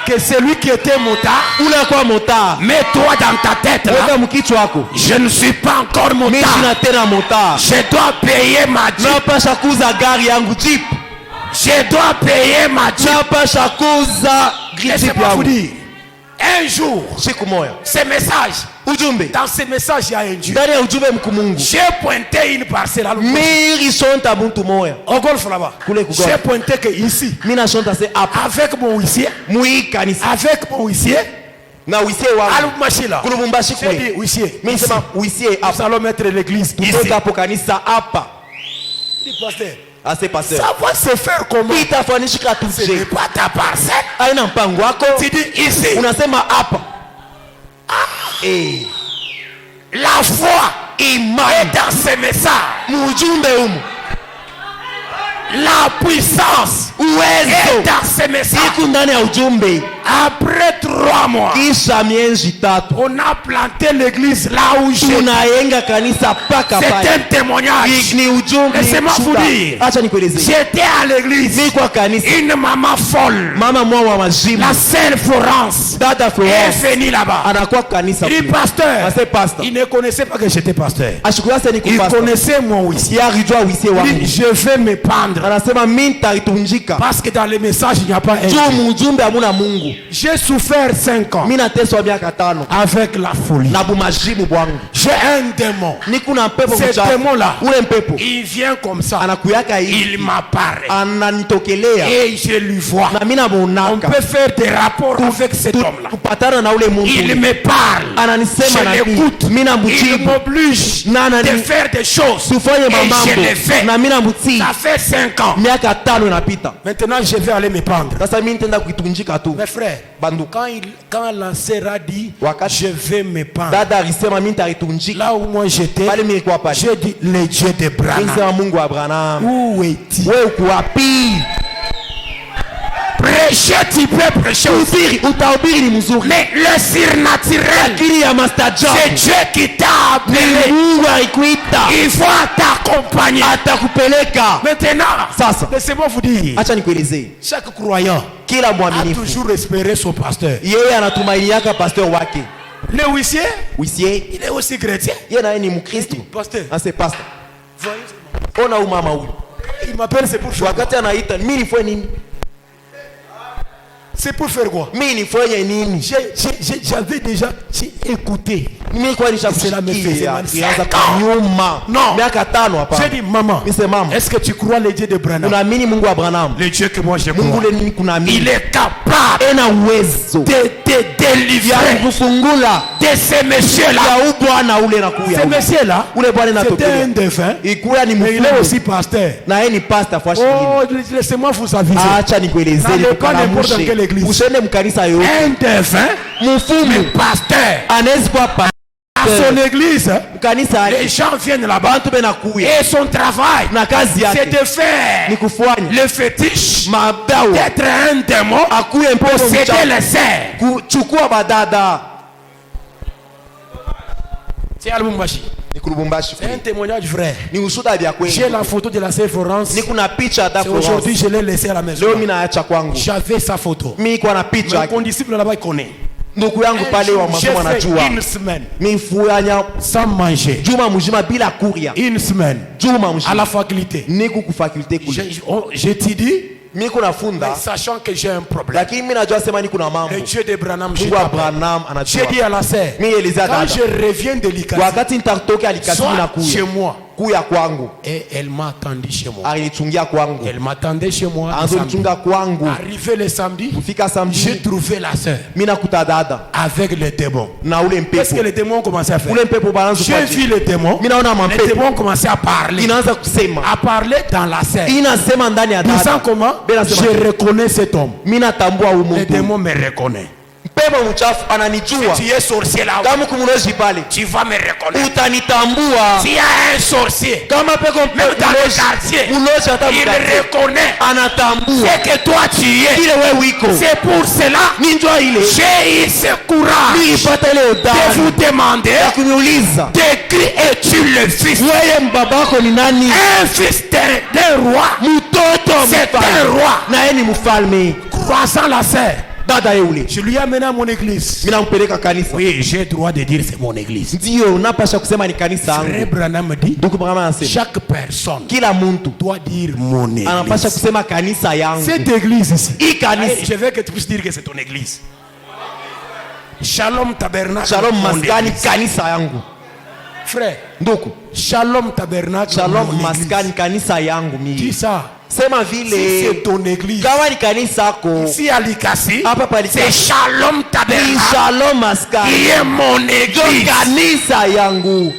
Que celui qui était motard, Unakuwa motard. mets-toi dans ta tête là. Weka mkichwa wako. Je ne suis pas encore Mimi motard. sina tena motard. Je dois payer ma Jeep. Napasha kuza gari yangu Jeep. Je dois payer ma Jeep. Napasha kuza Jeep Laissez-moi vous yangu. dire, un jour, Siku moja. ce message, Ujumbe. dans ce message, il y a un Dieu. Ndani ya ujumbe mkuu Mungu. J'ai pointé une parcelle à l'autre. Miri sonta muntu moya. Au golf là-bas. Kule kugolf. J'ai pointé que ici, Mina sonta se hapa. avec mon huissier, Mui kanisa. avec mon huissier, Na uisie à wangu. Lubumbashi là. Kulubumbashi J'ai dit, kule. huissier, Mimi ici, sema uisie nous hapa. allons mettre l'église ici. Tutoka hapo kanisa hapa. Dis, pasteur, Ase pasteur. ça va se faire comment? Itafanishika Ce n'est tuje. pas ta parcelle. Aina mpango wako. Tu dis ici. Unasema hapa. Eh. La foi est dans ce message. Mujumbe humu. La puissance est Uwezo. dans ce message. Iko ndani ya ujumbe. Après 3 mois, Kisha miezi tatu. on a planté l'église là où je. Tunayenga kanisa paka C'est pale. un témoignage. Ni ujumbe. Laissez-moi vous dire. Acha nikueleze. J'étais à l'église. Mimi kwa kanisa. Une maman folle. Mama mwa wa majibu. La sœur Florence Dada est Florence. venue là-bas. Anakuwa kanisa. Il dit kule. pasteur. Ase pastor. Il ne connaissait pas que j'étais pasteur. Ashukuru sana ni Il kupasta. connaissait mon huissier. Ya rijua uisie Il wangu. dit, je vais me pendre. Anasema mimi nitaitunjika. Parce que dans les messages, il n'y a pas un Juu Dieu. mujumbe hamuna Mungu. J'ai souffert 5 ans Mimi nateswa miaka 5 avec la folie. na bumajibu bwangu. J'ai un démon. Niko na mpepo Ce mchafu. démon-là, Ule mpepo il vient comme ça. anakuyaka hivi. Il m'apparaît. Ananitokelea Et je lui vois. na mimi On namuonaka. peut faire des rapports avec cet homme-là. Kupatana na ule Il Mungu. me parle. Ananisema na Je l'écoute. mimi Il namjibu. m'oblige Na de anani faire des choses. tufanye Et je mambo le fais. na mimi namutii. Ça fait 5 ans. Miaka 5 inapita. Maintenant, je vais aller me pendre. Sasa mimi nitaenda kuitunjika tu. Mes frères, Bandu. quand la sœur a dit, Wakati. je vais me pendre. Dada alisema mimi nitaitunjika. Là où moi j'étais, Pale mimi nilikuwa pale. j'ai dit, le Dieu de Branham. Nilisema Mungu wa Abraham. Où est-il? Wewe uko wapi? Prêcher, tu peux prêcher aussi. Ubiri, utahubiri ni mzuri. Mais le surnaturel, Akili ya c'est mastajabu. Dieu qui t'a appelé. Ni Mungu alikuita. Il faut t'accompagner. Atakupeleka. Maintenant, Sasa. laissez-moi vous dire, Acha nikuelezee. chaque croyant Kila a mwaminifu toujours espéré son pasteur. yeye anatumainiaka pasteur wake. Le huissier, Uisie, il est aussi chrétien. yeye naye ni Mkristo. Pasteur, Ase pastor. voyez, Ona huyu mama huyu. il m'appelle, c'est pour faire quoi? Wakati anaita mimi nifanye nini? C'est pour faire quoi? Mimi nifanye nini? J'avais déjà écouté. Mimi kwa Cela me faisait nishakusikia. mal. Ianza 5 ans. kunyuma. Non. Miaka 5 hapa. J'ai dit, maman, Mimi sema mama, est-ce que tu crois le Dieu de Branham? unaamini Mungu wa Abraham? Le Dieu que moi je Mungu crois. ule nini kunaamini? Il est capable Ena uwezo de te ya délivrer kufungula de ces messieurs-là. ya huyu bwana ule nakuya. Ce monsieur-là, Ule bwana c'était natokea. un défunt, Ikuya ni mais il est mfumu. aussi pasteur. Na yeye ni pastor kwa shingine. Oh, laissez-moi vous aviser. Acha nikuelezee N'allez pas n'importe quelle église. Usende mkanisa yoyote. Un défunt, mais Mfumu pasteur. anaweza kuwa À son église, kanisa les yake. gens viennent là-bas. Bantu benakuya. Et son travail, Na kazi c'est yake de faire ni kufanya le fétiche madawa d'être un démon, akuye mpepo posséder mchafu, les serres. kuchukua badada. C'est à Lubumbashi. Ni kulubumbashi C'est un kule. témoignage vrai. Ni ushuda vya kweli. J'ai la photo de la sœur Florence. Ni kuna picha da C'est aujourd'hui, Florence. je l'ai laissée à la maison. Leo mimi naacha kwangu. J'avais sa photo. Mimi kwa na picha Mais yake. mon disciple là-bas, il connaît. Ndugu yangu pale wa J'ai masomo fait anajua. une semaine Mimi fuyanya sans manger. juma mzima bila kuria. Une semaine Juma à mzima. la faculté. Niko ku faculté kule. J'étudie, Mimi kuna funda. sachant que j'ai un problème. Lakini mimi najua sema niko na mambo. Le Dieu de Branham, je Mungu wa t'appelle. Abraham J'ai anajua. dit à la sœur, Mimi eleza quand dada. je reviens de l'Ikasi, Wakati nitatoka alikasi na sois chez kuya. moi. kuya kwangu et elle m'a attendu chez moi. alinichungia kwangu Elle m'attendait chez moi. le samedi. anzonichunga kwangu Arrivé le samedi, kufika j'ai samedi trouvé la sœur mimi nakuta dada avec les démons. na ule Qu'est-ce que mpepo les démons ont commencé à faire? ule mpepo banaanza J'ai vu les démons. mimi naona Les mampepo démons ont commencé à parler. inaanza kusema À parler dans la scène. inasema ndani ya Disant dada comment? Bila sema. Je reconnais cet homme. mimi natambua huyu Les mtu démons me reconnaissent. mpepo mchafu ananijua Si tu es sorcier là, kama kumuloji pale tu vas me reconnaître. utanitambua S'il y a un sorcier, kama peko même dans le quartier, muloji hata il mkate reconnaît anatambua ce que toi tu es. ile wewe iko C'est pour cela ni njoo ile j'ai eu ce courage nilipata ile de udari vous demander ya kuniuliza de qui es-tu le fils? wewe mbabako ni nani Un fils d'un roi. mtoto wa C'est un mfalme roi. na yeye ni mfalme Croissant la sœur. dada yule Je lui ai amené à mon église. mimi nampeleka kanisa Oui, j'ai droit de dire c'est mon église. ndio unapasha kusema ni kanisa Frère yangu Branham me dit, ndugu Branham anasema chaque personne kila mtu doit dire mon anapasha église. kusema kanisa yangu Cette église ici. hii kanisa Je veux que tu puisses dire que c'est ton église. Shalom Tabernacle. Shalom mon maskani église. kanisa yangu Frère, ndugu Shalom Tabernacle. Shalom mon église. maskani kanisa yangu Dis mimi ça. sema Si vile c'est ton église. kama ni kanisa yako Si à Likasi, hapa c'est palika Shalom ni Tabernacle. Shalom Qui maskani est mon ndio église. kanisa yangu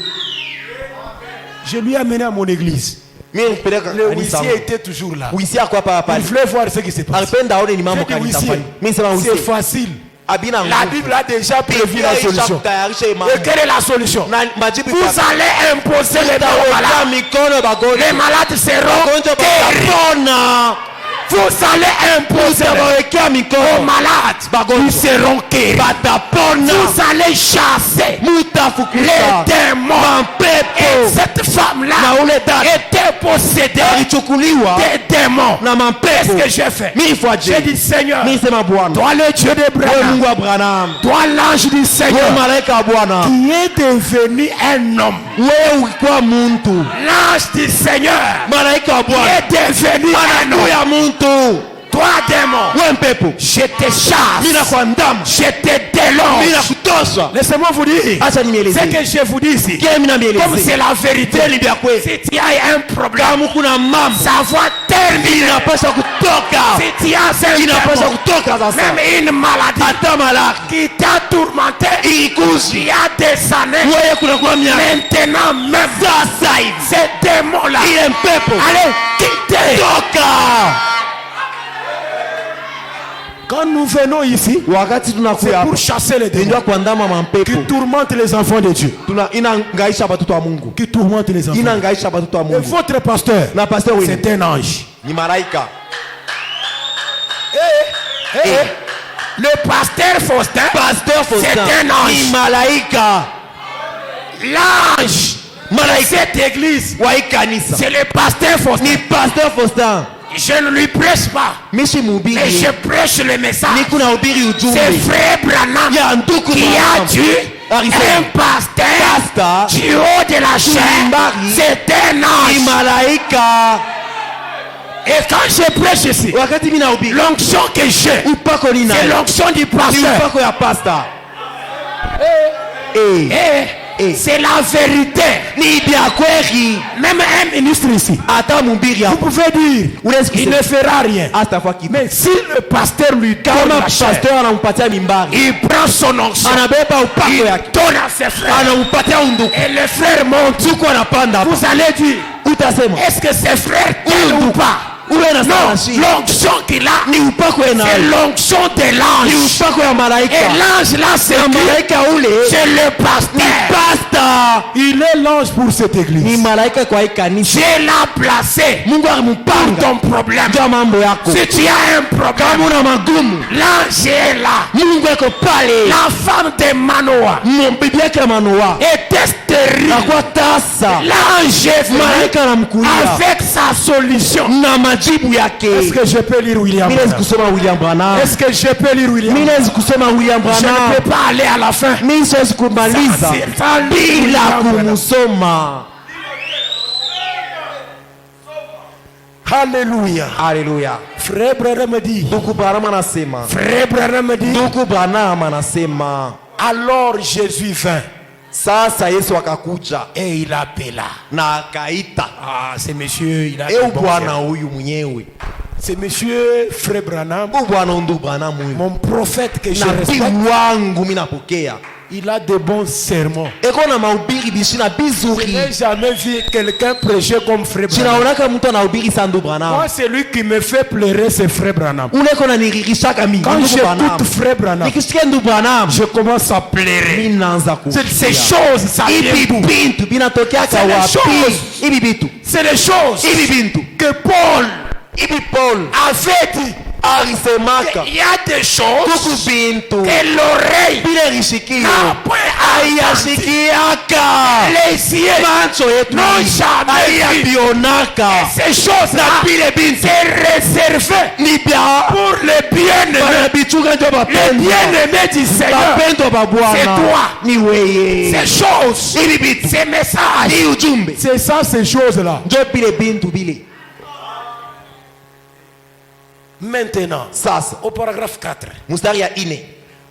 Je lui ai amené à mon église. mimi nampeleka Le kanisa huissier yangu était toujours là. wisi yako hapa hapa Il voulait voir ce qui se passe. alipenda aone ni mambo J'ai dit, kanisa huissier, fani mimi sema c'est wisi facile. abina La nguvu Bible a déjà prévu la Biblia solution. ishakutayarisha hii Et mambo quelle est la solution? na majibu Vous allez imposer les mains aux utaweka malades. mikono bagonjwa Les malades seront bagonjwa guéris. batapona Vous allez imposer utawawekea aux mikono malades. Ils bagonjwa seront guéris. batapona Vous allez chasser mutafukuza les démons. Et mapepo cette femme-là na ule dada était possédée alichukuliwa des démons. na mapepo Qu'est-ce que j'ai fait? mimi J'ai dit, Seigneur, mimi sema Bwana toi le Dieu de wewe Branham, Mungu wa Abraham toi l'ange du wewe Seigneur, malaika wa Bwana qui est devenu un homme. wewe ulikuwa muntu L'ange du Seigneur malaika wa qui Bwana est devenu un homme. anakuya muntu Toi démon, wewe mpepo je te chasse, mimi nakuandama je te mimi déloge. nakutosha Laissez-moi vous dire, acha ce nieleze que je vous dis ici, kile mimi comme nabieleze c'est la vérité, kweli vya kweli si tu as un problème, kama kuna mambo ça va terminer. inapasha kutoka Si tu as un inapasha démon, kutoka sasa même une maladie hata malaki qui t'a tourmenté il y a des années, wewe kunakuwa miaka maintenant même, sasa hivi ces démons-là, ile mpepo allez quitter. toka Quand nous venons ici, wakati c'est tunakuya pour hapa chasser les démons ndio kuandama qui mampepo tourmentent les enfants de Dieu. inaangaisha watoto wa Mungu Qui tourmentent les enfants. inaangaisha watoto wa Et Mungu votre pasteur, na pastor wenu c'est un ange. ni malaika Le pasteur Faustin, pastor Faustin c'est un ange. ni malaika L'ange, cette église, wa hii kanisa c'est le pasteur Faustin. ni pastor Faustin Je ne lui prêche pas, mishi mais mhubiri je prêche le message. niko nahubiri ujumbe C'est frère Branham ya ndugu qui a Branham. dû Alisema, un pasteur pastor du haut de la chair. Mbari. C'est un ni ange. malaika Et quand je prêche ici, wakati mimi nahubiri l'onction que j'ai, upako ni c'est nani l'onction du ni pasteur. upako ya pasta Et c'est la vérité. ni vya kweli Même un ministre ici, hata mhubiri vous hapo pouvez dire, unaweza il kusema ne fera rien. hatakuwa kitu Mais si le pasteur lui donne kama la chair, pastor anampatia mimbari il prend son onction, anabeba upako il yake donne à ses frères. anampatia unduku Et les frères montent. tuko anapanda hapa Vous allez dire, utasema est-ce que ses frères t'aident ou pas? uwe na Non, sashi l'onction qu'il a, ni upako c'est enayo l'onction de ni l'ange. upako ya Et malaika l'ange là, c'est na qui? malaika ule C'est le ni pasteur. pasta Il est l'ange pour cette ni église. malaika kwa hii kanisa Dieu l'a placé Mungu pour alimpanga ton problème. ndio mambo yako Si tu as un kama problème, una magumu l'ange est là. Mungu yako pale La femme de Manoah bibi yake ya Manoa était stérile. akuwa tasa L'ange est venu malaika anamkulia avec sa solution. na majibu yake Est-ce que je peux lire William mimi naweza Branham? kusoma William Branham Est-ce que je peux lire William mimi Branham? naweza kusoma William Je ne Branham peux pas aller à la fin mimi siwezi kumaliza sans lire bila William Branham. kumsoma Alléluia. haleluya Frère Branham me dit. ndugu Branham anasema Frère Branham me dit. ndugu Branham anasema Alors Jésus vint Sasa Yesu akakuja et il appela. na akaita. Ah, c'est monsieur, il a Eu bon bwana cœur. huyu mwenyewe. C'est monsieur Frère Branham, U bwana ndu Branham huyu. mon prophète que je Nabii respecte. wangu mimi napokea. Il a de bons sermons. Eko na mahubiri bishina Je bizuri. n'ai jamais vu quelqu'un prêcher comme Frère Branham. Chinaonaka mtu anahubiri sandu Branham. Moi, celui qui me fait pleurer, c'est Frère Branham. Ule kona nirikishaka mingi. Quand Ndu Branham. j'écoute Frère Branham, Nikisikia ndu Branham, je commence à pleurer. mimi naanza kulia. Ces choses, ça vient Ibi d'où? bintu binatokea C'est les wapi? choses. Ibi bitu. C'est les choses Ibi bintu. que Paul Ibi Paul avait dit. alisemaka. Il y a des choses Tuku bintu. que l'oreille Bile rishikio. n'a point Ayashikiaka. les yeux Macho yetu. n'ont jamais vu. Ayabionaka. Ces choses-là, c'est réservé Ni bia. pour les bien-aimés. Banabichuka ndio Les bapendwa. bien-aimés du Seigneur. Bapendwa ba Bwana. C'est toi. Ni weye. Ces choses, ces messages, Ni ujumbe. c'est ça, ces choses-là. Ndio bile bintu bile. Maintenant, Sasa. au paragraphe 4. Mustari ya 4.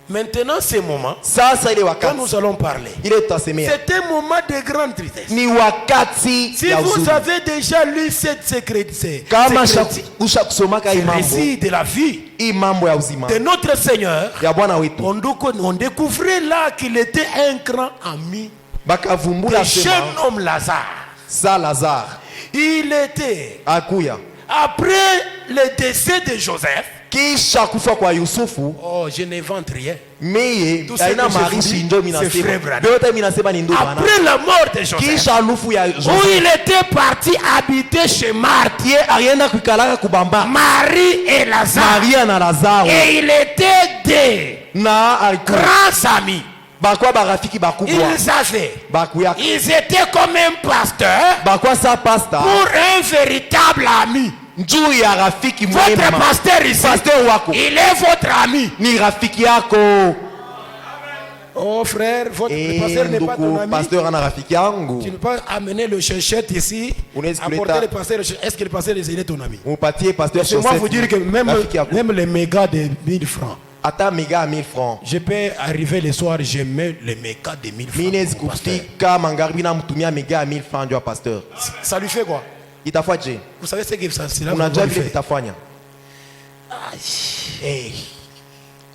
Maintenant, ce moment, Sasa ile quand wakati. nous allons parler, Ile tutasemea. c'est un moment de grande tristesse. Ni wakati Si ya vous huzuni. avez déjà lu cette Kama sécurité, usha kusomaka hii mambo. récit de la vie Hii mambo ya uzima. de notre Seigneur, Ya Bwana wetu. on découvrait là qu'il était un grand ami Bakavumbula du jeune sema homme Lazare. sa Lazare. Il était, Akuya. après le décès de Joseph, Kisha kufa kwa Yusufu. oh, je n'invente rien. Meye Tout ce aina que je vous marishi dis, ndio c'est minasema. Frère Branham. Yote minasema ni ndio bana. Après la mort de Joseph, Kisha lufu ya où Joseph. il était parti habiter chez Marthe, Ye alienda kuikalaka kubamba. Marie et Lazare. Maria na Lazaro. Et il était des Na alikuwa grands amis. bakwa barafiki bakubwa. Ils avaient, Bakuya. ils étaient comme un pasteur Bakwa sa pasta. pour un véritable ami. Njuu ya rafiki Votre mwema. pasteur ici, Pasteur wako. il est votre ami. Ni rafiki yako. Oh frère, votre pasteur n'est pas ton Ndugu ami. pasteur ana rafiki yangu. Tu ne peux pas amener le cherchette ici, Unaweza apporter kuleta- le pasteur. Est-ce que le pasteur il est ton ami? Mupatie pasteur C'est moi Joseph. vous dire que même Rafiki yako. les mégas de 1000 francs, Ata mega à 1000 francs. je peux arriver le soir, je mets les mégas de 1000 Minezi francs. au pasteur. kufika magharibi na mtumia mega à 1000 francs ndio pasteur. Ça lui fait quoi? Itafuaje? Vous savez ce que ça cela Unajua lui vile fait? vitafanya. Hey,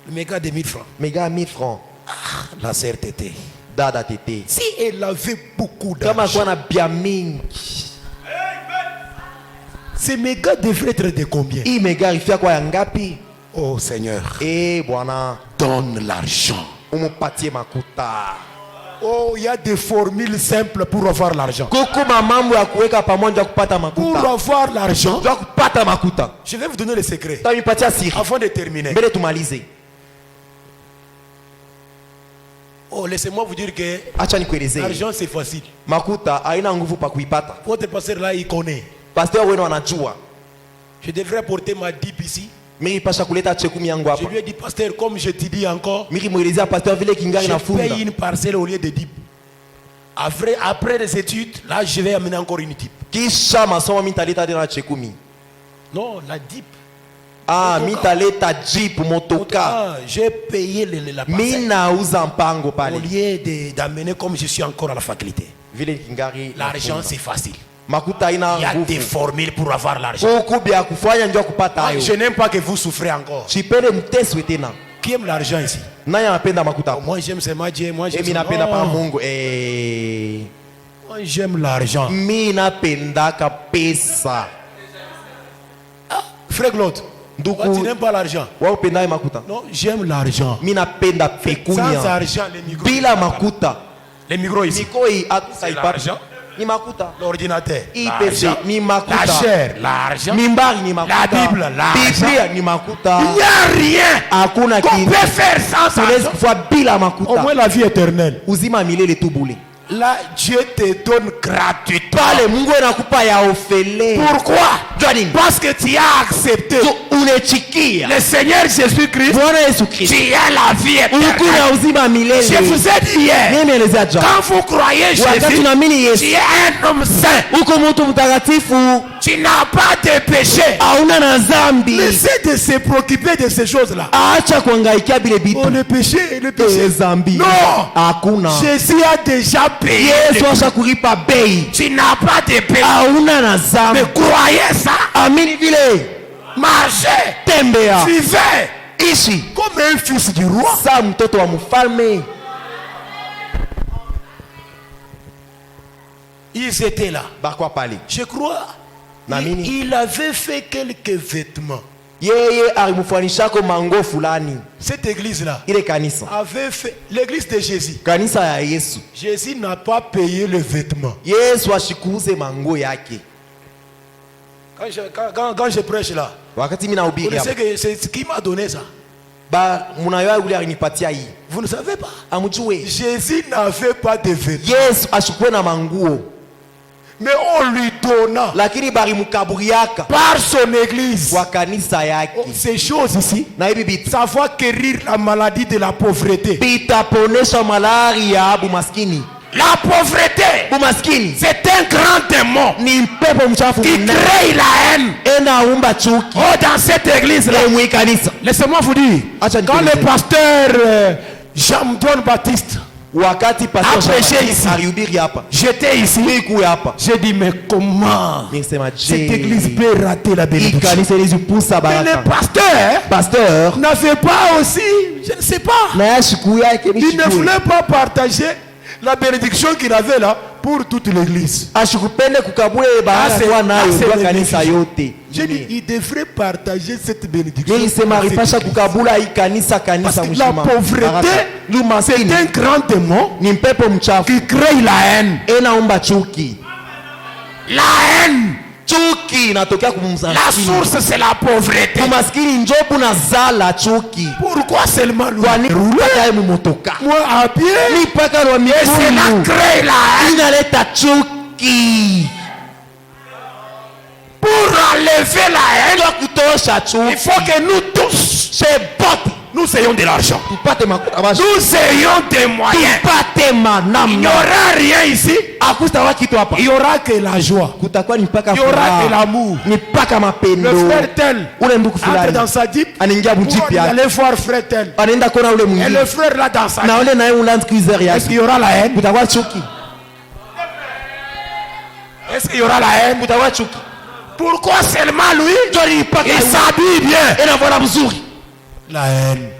le méga de 1000 francs. Mega à 1000 francs. La CRTT. Dada tete. Si elle avait beaucoup Kama d'argent, kwa na bia mingi. ces mégas devraient être de combien? Hii mega ifia kwa ya ngapi? Oh Seigneur, Bwana, donne l'argent. umupatie makuta. Oh, il y a des formules simples pour avoir l'argent. Kuku mamambo ya kuweka pamoja kupata Pour makuta. avoir l'argent, Ndio kupata makuta. je vais vous donner le secret Tamipatia siri. avant de terminer. Mbele tumalize. Oh, laissez-moi vous dire que Acha nikuelezee. l'argent c'est facile. Makuta haina nguvu pa kuipata. Votre pasteur là, il connaît. Pasteur wenu anajua. Je devrais porter ma dip ici. Mimi pasha kuleta chekumi yangu Je hapa. lui ai dit, pasteur, comme je te dis encore, Mimi muelezea pasteur vile kingali je na funda. paye une parcelle au lieu de dip. Après les études, là, je vais amener encore une dip. Kisha masomo mitaleta tena chekumi. Non, la dip. Ah, Motoka. mitaleta jeep motoka. Ah, j'ai payé la Mimi parcelle nauza mpango au pale. lieu d'amener comme je suis encore à la faculté. Vile kingali. na L'argent, funda. c'est facile. Makuta haina Il y a des nguvu. formules pour avoir l'argent. Kuku bia kufanya ndio kupata Ah, hayo. je n'aime pas que vous souffrez encore. Chipele mteswe tena. Qui aime l'argent ici? Nani anapenda makuta? Moi, j'aime seulement Dieu. Moi, j'aime Mimi napenda pa Non, Mungu. moi, j'aime l'argent. Mimi napendaka pesa. Frère Claude, Ndugu- toi, tu n'aimes pas l'argent. Wewe upendaye makuta? Non, j'aime l'argent. Mimi napenda Sans pekunya. argent, les micros. Bila makuta. Les micros ici. Mikoi hatusaipata. l'argent. Ni makuta. L'ordinateur. IPC L'argent. ni makuta. La chair. L'argent. Mimbari ni makuta. La Bible, l'argent. Biblia ni makuta. Il n'y a rien Hakuna qu'on kitu. peut faire sans Tunaweza argent. kufua bila Au makuta. moins la vie éternelle. Uzima milele tu bule. Là, Dieu te donne gratuitement. Pale Mungu anakupa ya ofele. Pourquoi? Parce que tu as accepté le Seigneur Jésus-Christ. Tu as la vie éternelle. Je vous ai dit hier, quand vous croyez Jésus, tu es un homme saint. Tu n'as pas de péché. Laissez de se préoccuper de ces choses-là. Oh, le péché. Non. Jésus a déjà payé. Tu n'as pas de péché. Mais croyez ça. Marchez. Vivez. Comme un fils du roi. Ils étaient là. Je crois. Il avait fait quelques vêtements. Cette église-là avait fait l'église de Jésus. Jésus n'a pas payé le vêtement. Quand je prêche là, vous savez que c'est ce qui m'a donné ça. Vous ne savez pas. Jésus n'avait pas de vêtements. Mais on lui donna par son église. Ces choses ici, ça va guérir la maladie de la pauvreté. La pauvreté, c'est un grand démon qui crée la haine. Oh, dans cette église-là, laissez-moi vous dire, quand le pasteur Jean-Don Baptiste a prêché ici, j'étais ici, j'ai dit mais comment cette église peut rater la bénédiction? Mais le pasteur n'avait pas aussi, je ne sais pas, il ne voulait pas partager la bénédiction qu'il avait là pour toute l'église. J'ai dit, il devrait partager cette bénédiction. Parce que la pauvreté, c'est un grand démon qui crée la haine. La haine. La source, c'est la pauvreté. Pourquoi seulement lui? Moi à pied. Et c'est là crée la haine. Pour enlever la haine, il faut que nous tous nous ayons de l'argent. Nous ayons des moyens. Il n'y aura rien ici. Il n'y aura que la joie. Il n'y aura que l'amour. Le frère tel entre dans sa jeep. Il allait voir frère tel. Et le frère là dans sa jeep. Est-ce qu'il y aura la haine? Est-ce qu'il y aura la haine? Pourquoi seulement lui? Il s'habille bien. La haine,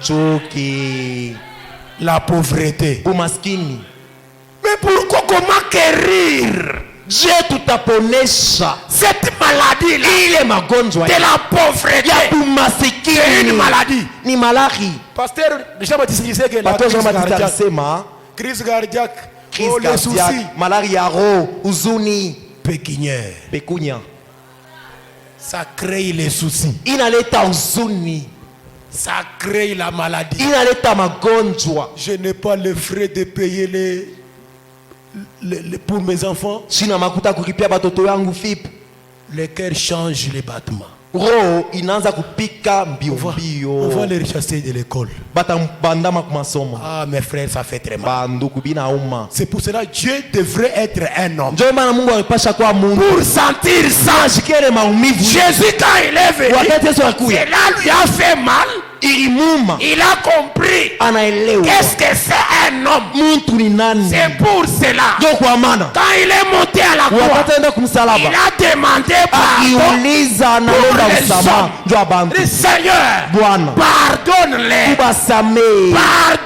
la pauvreté. Mais pourquoi, comment guérir cette maladie là de la pauvreté? C'est une maladie. Pasteur Jean-Baptiste disait que la crise cardiaque, les soucis, pécuniaire, ça crée les soucis. Ça crée la maladie. Je n'ai pas le frais de payer pour mes enfants. Le cœur change les battements. On va les rechasser de l'école. Ah mes frères, ça fait très mal. C'est pour cela que Dieu devrait être un homme. Pour sentir ça. Jésus quand il est venu, cela lui a fait mal. Il a compris qu'est-ce que c'est un homme. C'est pour cela quand il est monté à la croix, il a demandé pardon pour les hommes. Le Seigneur, pardonne-les.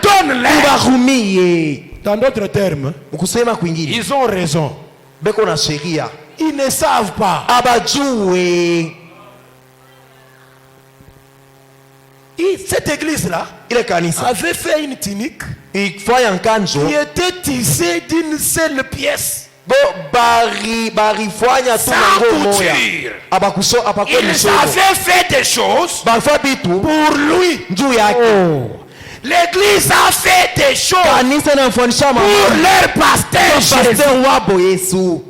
Pardonne-les. Dans d'autres termes, ils ont raison. Ils ne savent pas. Cette église-là avait fait une tunique qui était tissée d'une seule pièce. Sans couture. Ils avaient fait des choses pour lui. Oh. L'église a fait des choses pour leur pasteur. 1 pasteur wa bo Yesu. 1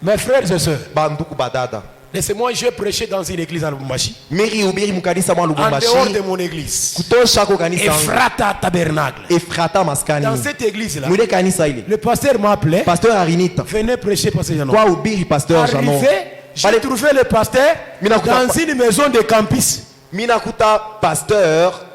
Mes frères et sœurs, banduku badada, laissez-moi, je prêcher dans une église à Lubumbashi. miri ubiri mukanisa mwa En Lubumbashi, dehors de mon église. kutosha ko kanisa Ephrata tabernacle. Efrata maskani. Dans cette église-là, Mwile kanisa ile, le pasteur m'a appelé. pasteur Arinita, Venez prêcher, pasteur Janon. kwa ubiri pasteur Janon. Arrivé, j'ai trouvé le pasteur dans une maison de campus. Minakuta pasteur,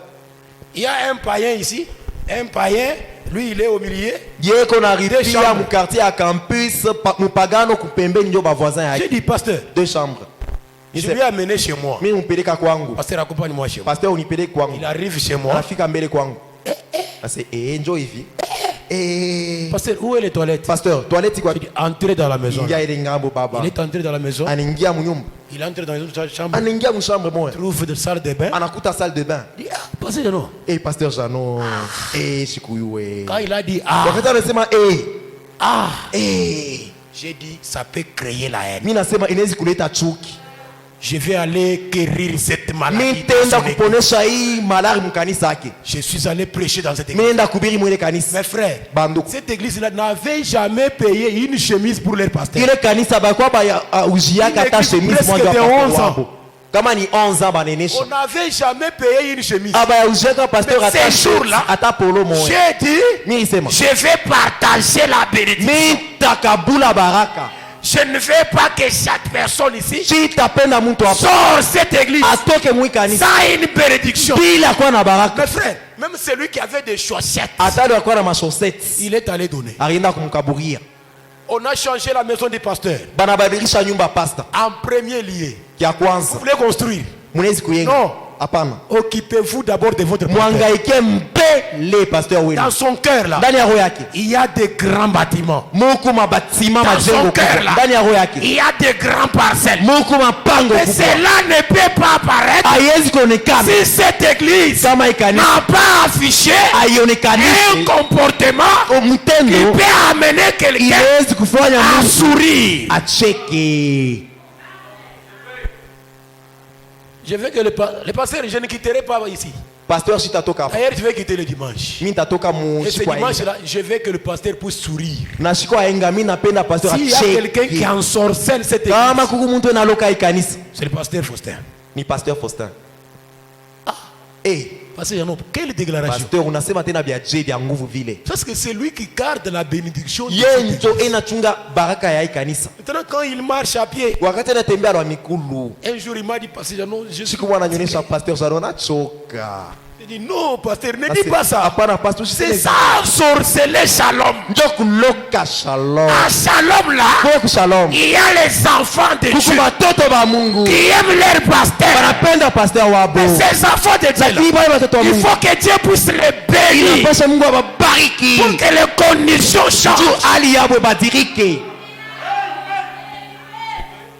Il y a un païen ici, un païen, lui il est au milieu. yé qu'on arrive Deux à chambres. mon quartier à campus, mupagano kupembe ndio ba voisin J'ai yake. dit, pasteur, Deux chambres. je lui ai amené chez moi. Mimi umpeleka kwangu. Pasteur, accompagne-moi chez moi. Pasteur unipeleke kwangu. Il arrive chez moi. Anafika mbele kwangu. Ase njoo hivi. Pasteur, où est les toilettes? Pasteur, toilette kwa Il dit, entrez dans la maison. ingia ile ngambo baba. Il est entré dans la maison. Anaingia munyumba. Il est entré dans une chambre. Anaingia mu chambre moja. Il trouve une salle de bain. Anakuta salle de bain. Il dit, ah, pasteur Janon. Pasteur Jano. Shikuyue. Quand il a dit, ah, Wakati anasema ah, j'ai dit, ça peut créer la haine. mimi nasema inaweza kuleta chuki. Je vais aller guérir cette maladie. Mimi dans tenda son église. kuponesha hii malari mkanisa yake. Je suis allé prêcher dans cette Mimi église. nenda kubiri mwele kanisa. Mes frères, Banduku. cette église-là n'avait jamais payé une chemise pour leur pasteur. Ile kanisa bakwa ba ujiaka hata Une église chemise moja presque de pa 11 ans. wabo. Kama ni 11 ans banenesha. On n'avait jamais payé une chemise. Aba ujiaka pasteur Mais hata ces jours-là, hata polo moja. j'ai dit, Mimi sema. je vais partager la bénédiction. Mimi takabula baraka. Je ne veux pas que chaque personne ici Si tapenda mtu hapo sort cette église atoke mwi kanisa sans une bénédiction. bila kuwa na baraka. Mes frères, même celui qui avait des chaussettes, Atali akuwa na mashoseti. il est allé donner. Alienda kumkaburia. On a changé la maison du pasteur. Banabadilisha nyumba pasta. En premier lieu, Kia vous kwanza. voulez construire? Munezi kuyenga. Non. Hapana. Occupez-vous d'abord de votre pasteur. Mwangaike mbele pasteur wenu. Dans son cœur là, Ndani ya roho yake. il y a des grands bâtiments. Muku mabatima Dans son majengo cœur kubwa. là, Ndani ya roho yake. il y a des grands parcelles. Muku mapango Mais kubwa. cela ne peut pas apparaître Haiwezi kuonekana si cette église kama ikanisa n'a pas affiché un haionekanishi comportement qui mtendo peut amener quelqu'un inawezi kufanya à mtu sourire. acheke. Je veux que le pasteur, je ne quitterai pas ici. Pasteur sitatoka hapa. D'ailleurs, je vais quitter le dimanche. Mimi nitatoka mu Et ce siku ya enga. dimanche-là, je veux que le pasteur puisse sourire. Na siku ya enga mimi napenda pasteur S'il y a quelqu'un qui acheke. ensorcelle cette église, Kama kuku mtu analoka ikanisa c'est le pasteur Faustin. ni pasteur Faustin. Pasteur Janon, quelle déclaration? Pasteur unasema tena vya je vya nguvu vile. Parce que c'est lui qui garde la bénédiction. de Ye cette église. njo inachunga baraka ya ikanisa. Maintenant, quand il marche à pied, Wakati anatembea na mikulu. un jour il m'a dit, pasteur Janon, je suis. Siku bwana nyonyesha pasteur Zarona choka. Il dit, non, pasteur, ne dis pas ça. Hapana pasteur C'est ça, sorceler Shalom. Njo kuloka shalom. À Shalom là, Kwa kushalom. il y a les enfants de Kuku Dieu batoto ba Mungu. qui aiment leur pasteur. Banapenda pasteur wabo. Ces enfants de Dieu là, Lakini bale batoto wa il Mungu. faut que Dieu puisse les bénir Inapasha Mungu awabariki. pour que les conditions changent. Juu hali yabo badirike.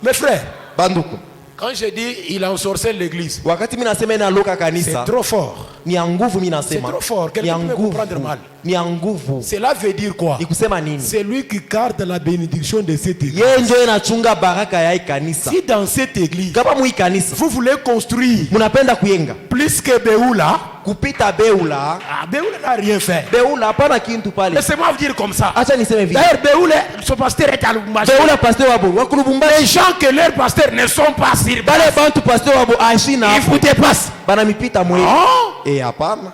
Mes frères, Banduku. quand je dis il ensorcelle l'église, Wakati mimi nasema inaloka c'est kanisa. trop fort. Ni ya nguvu mimi C'est nasema. trop fort. Ni ya Quelqu'un peut nguvu. comprendre mal. Ni ya nguvu. Cela veut dire quoi? Ni kusema nini? C'est lui qui garde la bénédiction de cette église. Yeye ndio inachunga baraka ya ikanisa. Si dans cette église, Kama mu ikanisa vous voulez construire munapenda kuyenga plus que Béoula, kupita Beula. Béoula n'a rien fait. Beula hapana kintu pale. Laissez-moi vous dire comme ça. Acha niseme vile. D'ailleurs, Béoula, son pasteur est à Lubumbashi. Beula pasteur wabo Les wakulubumbashi. gens que leurs pasteurs ne sont pas sur Bale bantu pasteur wabo ashina ils vous dépassent. bana mipita mwe. Non, Hapana.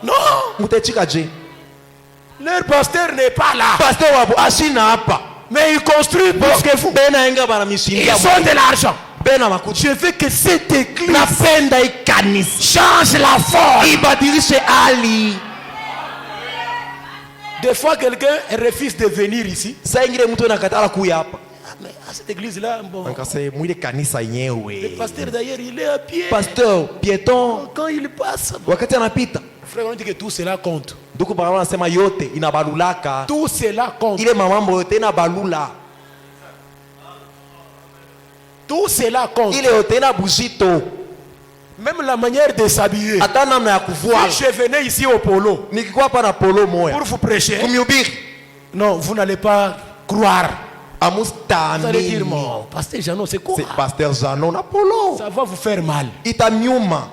non, Mutechika je. leur pasteur n'est pas là. Pasteur wabo ashina hapa. Mais ils construisent plus que vous. Bena enga bana Ils mishindia. ont de l'argent. Bena makuti. Je veux que cette église Napenda ikanisa. change la forme. Ibadilishe hali. Des fois, quelqu'un refuse de venir ici. Saa ingine mtu anakatala kuya hapa. Mais à cette église-là, bon, Akasema mwile kanisa le yenyewe. pasteur d'ailleurs, il est à pied. Pasteur piéton Quand il passe, wakati anapita frère, on dit que tout cela compte. nduku bana wanasema yote inabalulaka. Tout cela compte. Ile mamambo yote inabalula. Tout cela compte. Ile yote ina buzito. Même la manière de s'habiller. Hata namna ya kuvua. Si je venais ici au polo Nikikuwa hapa na polo moya. pour vous prêcher, Kumhubiri. non, vous n'allez pas croire. Vous allez Amustamini. dire, mon pasteur Janon, c'est quoi? C'est pasteur Zanon na polo. Ça va vous faire mal. Itamyuma.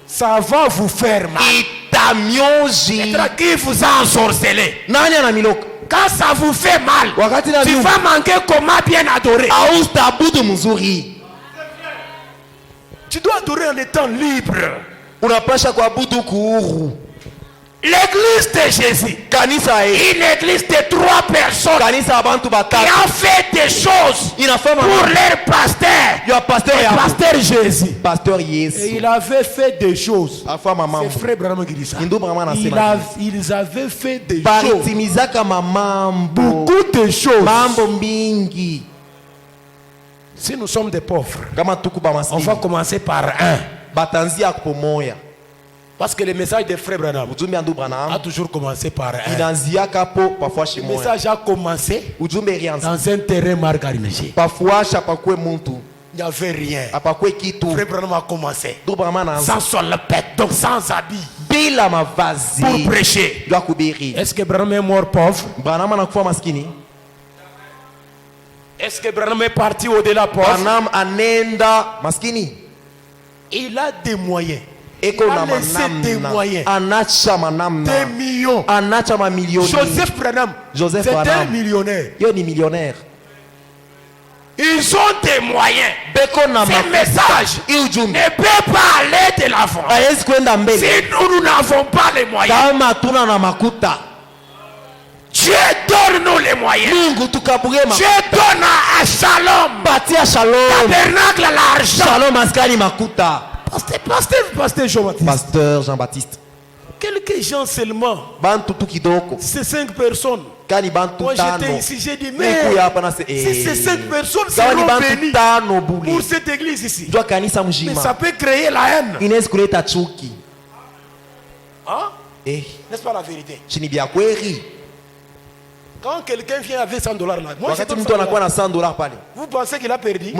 Ça va vous faire mal. Itamyoji. Qui vous a ensorcelé? Nani ana miloka? Quand ça vous fait mal, tu vas manquer comment bien adorer. Tu dois adorer en étant libre. L'église de Jésus, une église de 3 personnes qui ont fait des choses pour leur pasteur. Le pasteur Jésus. Et il avait fait des choses. C'est frère Branham qui dit ça. Ils avaient fait des choses. Beaucoup de choses. Si nous sommes des pauvres, on va commencer par un. Parce que le message de frère Branham a toujours commencé par un. Le message a commencé dans un terrain margarinégé. Il n'y avait rien. Frère Branham a commencé sans solopette, donc sans habit, pour prêcher. Est-ce que Branham est mort pauvre? Est-ce que Branham est parti au-delà pauvre? Il a des moyens. Il a laissé des moyens. Des millions. Joseph Branham, c'est un millionnaire. Ils ont des moyens. Ces messages ne peuvent pas aller de l'avant si nous n'avons pas les moyens. Dieu donne-nous les moyens. Dieu donne à Shalom tabernacle à l'argent. Pasteur Jean-Baptiste. Quelques gens seulement. Ces 5 personnes. Moi j'étais ici, j'ai dit mais si ces 5 personnes seront bénies pour cette église ici, mais ça peut créer la haine. Hein? N'est-ce pas la vérité? Quand quelqu'un vient avec $100 là, moi je $100. Vous pensez qu'il a perdu? Il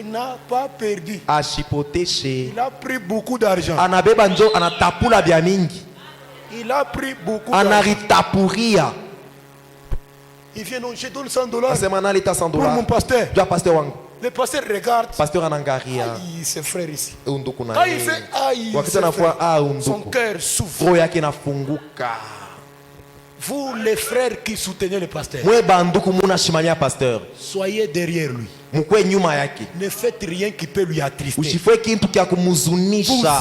n'a pas perdu. Il a pris beaucoup d'argent. Il a pris beaucoup d'argent. Il vient, non, je donne $100 pour mon pasteur. Le pasteur regarde. Aïe, ses frères ici. Quand il fait aïe, son cœur souffre. Vous les frères qui soutenez le pasteur, soyez derrière lui. Ne faites rien qui peut lui attrister. Vous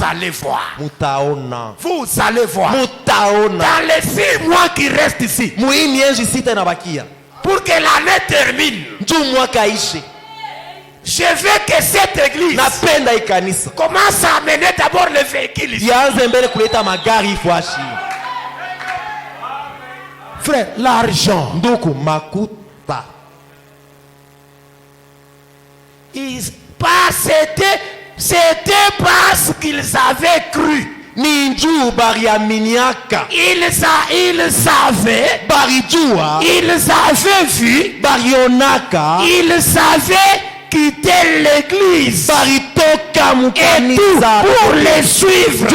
allez voir. Vous allez voir. Dans les 6 mois qui restent ici, pour que l'année termine, je veux que cette église commence à amener d'abord les véhicules ici. Frère, l'argent. C'était parce qu'ils avaient cru. Ils avaient vu. Ils avaient quitté l'église et tout pour les suivre.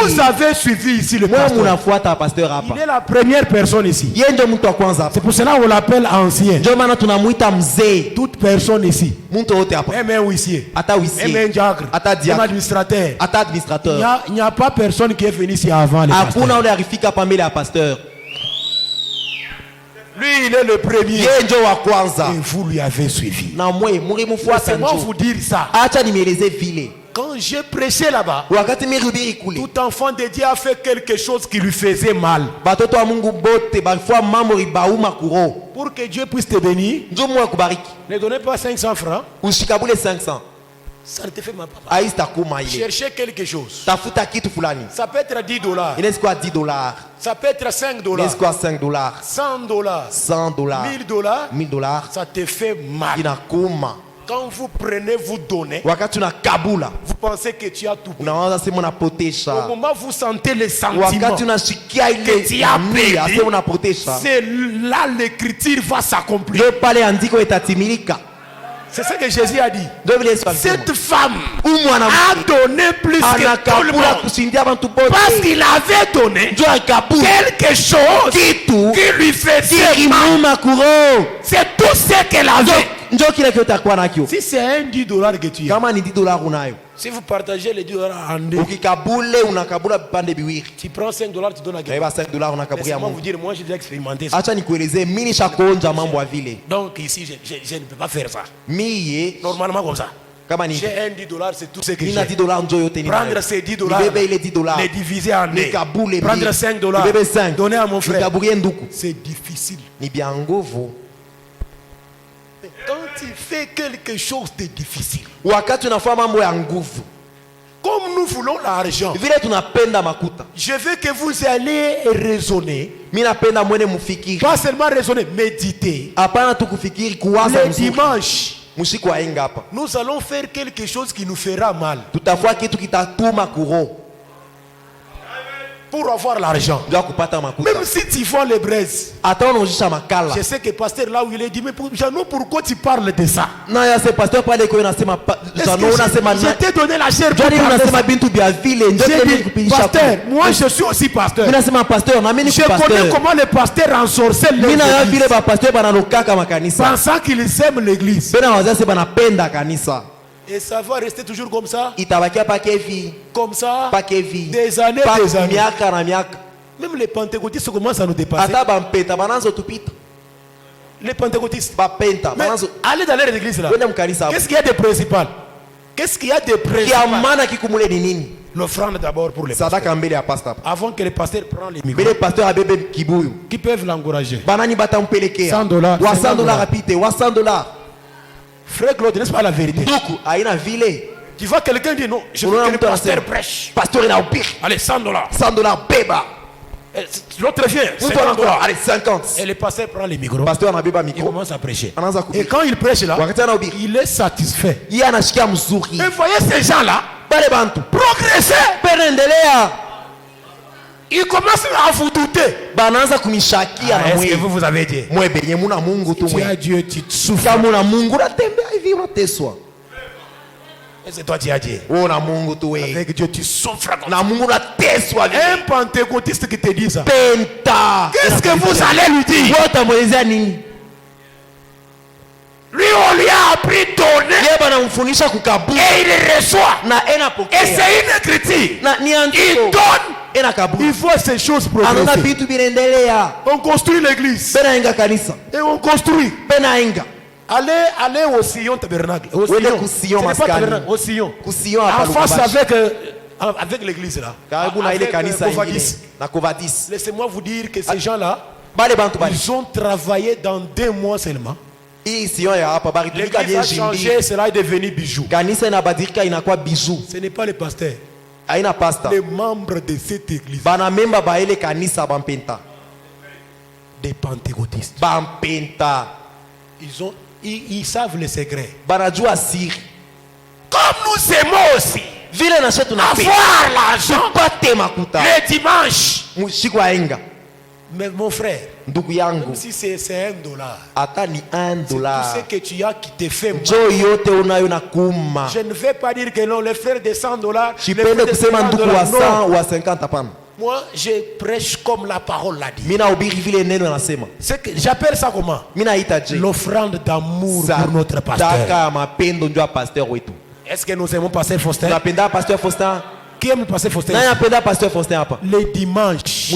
Vous avez suivi ici le pasteur. Il est la première personne ici. C'est pour cela qu'on l'appelle ancien. Toute personne ici, même un huissier, même un diacre, même un administrateur, il n'y a pas personne qui est venu ici avant le pasteur. Lui, il est le premier. Et vous lui avez suivi. Laissez-moi vous dire ça. Quand j'ai prêché là-bas, tout enfant de Dieu a fait quelque chose qui lui faisait mal. Pour que Dieu puisse te bénir, ne donnez pas 500 francs. Ça ne te fait mal, papa. Cherchez quelque chose. Ça peut être $10. Ça peut être $5. $100. $1000. Ça te fait mal. Quand vous prenez, vous donnez. Vous pensez que tu as tout. Au moment où vous sentez les sentiments que tu as payé, c'est là l'écriture va s'accomplir. C'est ce que Jésus a dit. Cette femme a donné plus que tout le monde. Parce qu'il avait donné quelque chose qui lui faisait mal. C'est tout ce qu'elle avait. Si c'est un $10 que tu as, si vous partagez les $10 en deux, tu prends $5, tu donnes à quelqu'un. Laissez-moi vous dire, moi j'ai déjà expérimenté ça. Donc ici, je ne peux pas faire ça. Normalement comme ça. J'ai un $10, c'est tout ce que j'ai. Prendre ces $10, les diviser en deux. Prendre $5, donner à mon frère. C'est difficile. Quand tu fais quelque chose de difficile, comme nous voulons l'argent, je veux que vous allez raisonner. Pas seulement raisonner, méditer. Le dimanche, nous allons faire quelque chose qui nous fera mal pour avoir l'argent. Même si tu vends les braises, je sais que pasteur là où il est dit, mais pourquoi tu parles de ça? Je t'ai donné la chair pour parler. Pasteur, moi je suis aussi pasteur. Je connais comment les pasteurs ensorcellent l'église, pensant qu'ils aiment l'église. Et ça va rester toujours comme ça. Comme ça. Des années, des années. Même les pentecôtistes commencent à nous dépasser. Les pentecôtistes. Mais allez dans les églises là. Qu'est-ce qu'il y a de principal? Qu'est-ce qu'il y a de principal? L'offrande d'abord pour les pasteurs. Avant que les pasteurs prennent les micros. Qui peuvent l'encourager. $100. $100. Frère Claude, n'est-ce pas la vérité? Tu vois quelqu'un dire non, je veux que le pasteur prêche. Allez, $100. $100 L'autre vient, $50. Allez, 50. Et le pasteur prend les micros. Il commence à prêcher. Et quand il prêche là, il est satisfait. Et voyez ces gens-là progresser. Il commence à vous douter. Est-ce que vous avez dit? Tu as Dieu, tu souffres. Et c'est toi qui as dit. Avec Dieu, tu souffres. Un pentecôtiste qui te dit ça, qu'est-ce que vous allez lui dire? Lui, on lui a appris donner. Et il reçoit. Et c'est une critique. Il donne. Il faut ces choses progresser. On construit l'église. Et on construit. Allez au Sion tabernacle. Au Sion. C'est pas tabernacle, au Sion. En face avec l'église là. Avec Covadis. Laissez-moi vous dire que ces gens-là, ils ont travaillé dans 2 mois seulement. L'église a changé, cela est devenu bijou. Ce n'est pas le pasteur. Les membres de cette église. Des pentecôtistes. Ils savent les secrets. Comme nous aimons aussi avoir l'argent le dimanche. Mais mon frère, même si c'est $1, c'est tout ce que tu as qui te fait mal. Je ne vais pas dire que non, les frères de $100, les frères de $50, non. Moi, je prêche comme la parole l'a dit. J'appelle ça comment? L'offrande d'amour pour notre pasteur. Est-ce que nous aimons pasteur Faustin? Qui aime le pasteur Faustin? Les dimanches,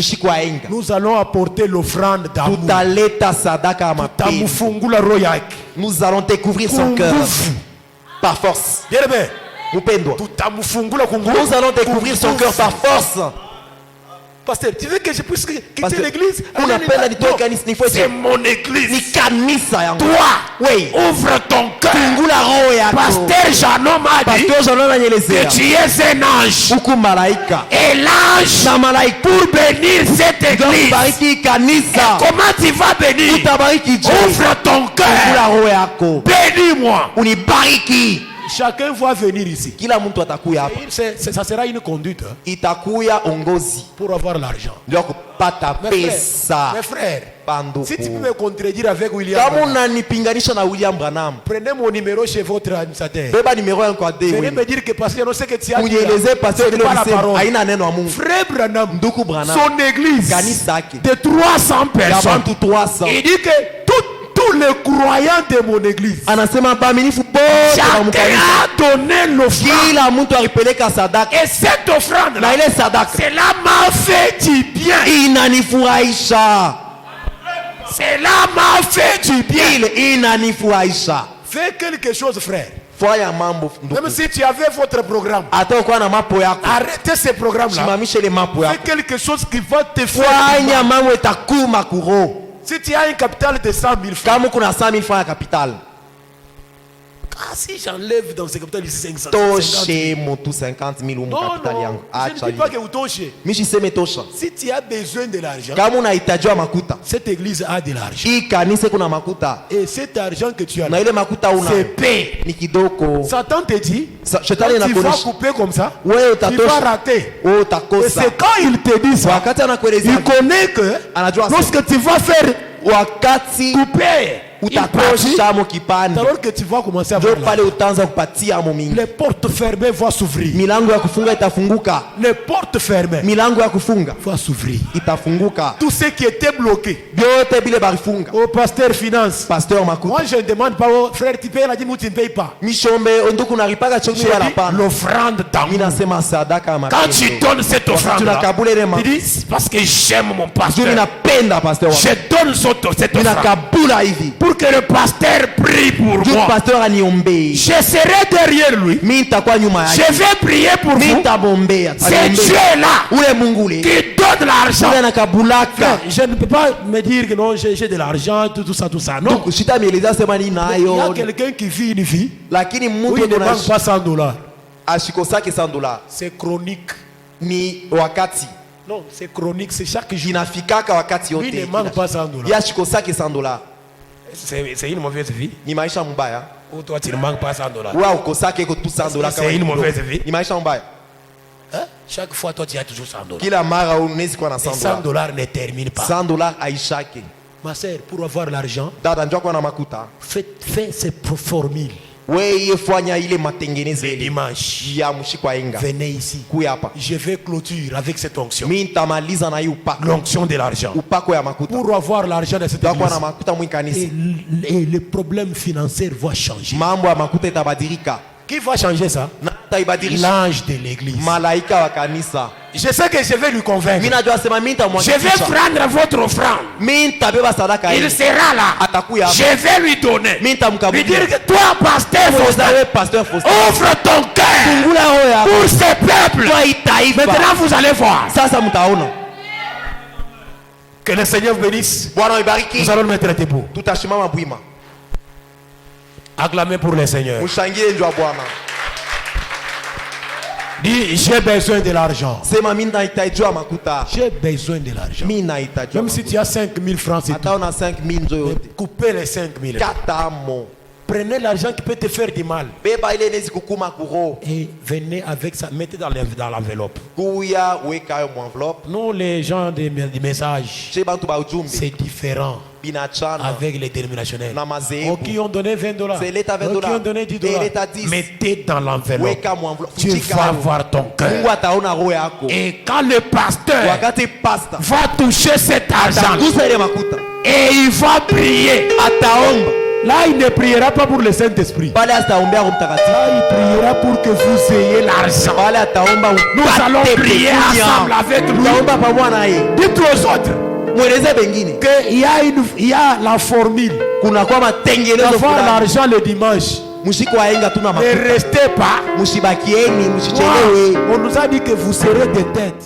nous allons apporter l'offrande d'amour. Nous allons découvrir son cœur par force. Nous allons découvrir son cœur par force. Pasteur, tu veux que je puisse quitter l'église? C'est mon église. Toi, ouvre ton cœur. Pasteur Jeannot m'a dit que tu es un ange. Et l'ange, pour bénir cette église, comment tu vas bénir? Ouvre ton cœur. Bénis-moi. Chacun va venir ici. Ça sera une conduite pour avoir l'argent. Mes frères, si tu peux me contredire avec William Branham, prenez mon numéro chez votre administrateur. Venez me dire que parce que je sais que tu as dit c'est pas la parole. Frère Branham, son église de 300 personnes, il dit que tout tous les croyants de mon église. Anasema baaminifu bote wa Chacun mkanisa. a donné l'offrande. Kila mtu alipeleka sadaka. Et cette offrande Na ile sadaka. cela m'a fait du bien. Inanifurahisha. Cela m'a fait du bien. Ile inanifurahisha. Fais quelque chose, frère. Fanya mambo ndugu. Même si tu avais votre programme, Hata uko na mapo yako. arrêtez ce programme-là. Simamisha ile mapo Fais yako. quelque chose qui va te faire. Fanya mambo itakuma kuro. Si tu as un capital de 100 000 francs, Kama kuna 100,000 francs ya capital. si j'enlève dans ce capital ici 500 Toshe motu 50,000 umu non, capital non, yangu. je ne Acha dis pas hiyo. que utoshe. Mishi seme tosha. Si tu as besoin de l'argent, Kama unahitajiwa makuta. cette église a de l'argent. Hii kanisa kuna makuta. Et cet argent que tu as Na là, ile makuta una. c'est paix. Ni kidogo. Satan te dit, Shetani quand tu vas anakuonesha. couper comme ça, Wewe tu vas utatosha. rater. Wewe Et utakosa. c'est quand il te dit ça, Wakati anakuelezea. il connaît que Anajua lorsque tu vas faire wakati couper une partie, utatosha mo kipande. alors que tu vas commencer à Ndio voir pale utaanza kupatia mo mingi. les portes fermées vont s'ouvrir. Milango ya kufunga itafunguka. Les portes fermées Milango ya kufunga vont s'ouvrir. itafunguka. Tout ce qui était bloqué. Byote bile barifunga. Au pasteur finance. Pasteur makuta. Moi je ne demande pas au frère, tu payes la dîme ou tu ne payes pas. Mishombe onduku naripaka chokumi J'ai wala dit pana. l'offrande d'amour. Mimi nasema sadaka ya Quand tu mapendo. donnes cette offrande là, Tunakabula ile tu dis c'est parce que j'aime mon Mimi pasteur. napenda pasteur wangu. Je donne cette Mimi offrande nakabula hivi. pour que le pasteur prie pour Juu moi. pasteur aniombee. Je serai derrière lui. Mimi nitakuwa nyuma yake. Je vais prier pour Mimi vous. nitabombea. C'est Dieu là Ule Mungu ule. qui donne l'argent. Ule anakabulaka. Je ne peux pas me dire que non, j'ai de l'argent, tout ça, tout ça. Non. Donc shita mieleza sema ni Il y a nayo. quelqu'un qui vit une vie Lakini où mtu il ne kuna manque pas 100 dollars. ashikosake $100. C'est chronique. Ni wakati. Non, c'est chronique, c'est chaque jour. Inafikaka wakati Lui yote. ne manque pas 100 dollars. Yashikosake $100. C'est une mauvaise vie. Ni maisha mbaya. Ou toi, tu ne manques pas 100 dollars. Wewe ukosake ko tu $100 C'est une mauvaise vie. Ni maisha mbaya. Hein? Chaque fois, toi, tu as toujours 100 dollars. Kila mara unaweza kuwa na Et 100 $100. dollars ne termine pas. $100 aishake. Ma sœur, pour avoir l'argent, Dada njoo kwa na makuta. fais ces formules. Wewe fanya ile matengenezo Le ile. dimanche, Ya mshikwa inga. venez ici. Kuya hapa. Je vais clôturer avec cette onction. Mimi nitamaliza na hii upako. L'onction de l'argent. Upako ya makuta. Pour avoir l'argent de cette Ndio kwa église. na makuta mwikanisa. Et les problèmes financiers vont changer. Mambo ya makuta itabadilika. Qui va changer ça? Na taibadilisha. L'ange de l'église. Malaika wa kanisa. Je sais que je vais lui convaincre. Mimi najua sema mimi Je vais nitamwakisha. prendre votre offrande. Mimi nitabeba sadaka Il hii. sera là. Atakuya hapa. Je vais lui donner. Mimi Lui dire nitamkabulia. que toi, pasteur Faustin, Wewe pasteur Faustin. ouvre ton cœur Fungula roho yako. pour ce peuple. Kwa hii taifa. Maintenant, vous allez voir. Sasa mtaona. Que le Seigneur bénisse. Bwana ibariki. Nous allons le mettre debout. Tutashimama bwima. Acclamez pour le Seigneur. Mshangilie njoo Bwana. Dis, j'ai besoin de l'argent. Sema mimi nahitajiwa makuta. J'ai besoin de l'argent. Mimi nahitajiwa. Même si tu as 5 000 francs, c'est tout. Hata una 5,000 njoo yote. Coupez les 5 000. Kata mo. Prenez l'argent qui peut te faire du mal. Beba ile nezi kukuma kuro. Et venez avec ça. Mettez dans l'enveloppe. Kuya weka yo enveloppe. Nous, les gens des messages, Chez bantu ba ujumbe. c'est différent Binachana. avec les dénominationnels. Na mazebu. Qui ont donné 20 dollars. C'est l'État 20 Qui ont donné 10 dollars. Et l'État 10. Mettez dans l'enveloppe. Weka mo enveloppe. Tu vas voir ton Mungu cœur. ataona roho yako. Et quand le pasteur Wakati pastor va toucher cet argent atagusa ile makuta. et il va prier, Ataomba. là il ne priera pas pour le Saint-Esprit. Pale ataombea Roho Mtakatifu. Là il priera pour que vous ayez l'argent. Pale ataomba Nous allons prier ensemble avec lui. Tutaomba pamoja naye. Dites aux autres Mweleze bengine. qu'il y a la formule Kuna kwa matengenezo d'avoir fulani. l'argent le dimanche. Mushiko waenga tuna Ne makuta. restez pas. Mushibakieni, mushichelewe. On nous a dit que vous serez des têtes.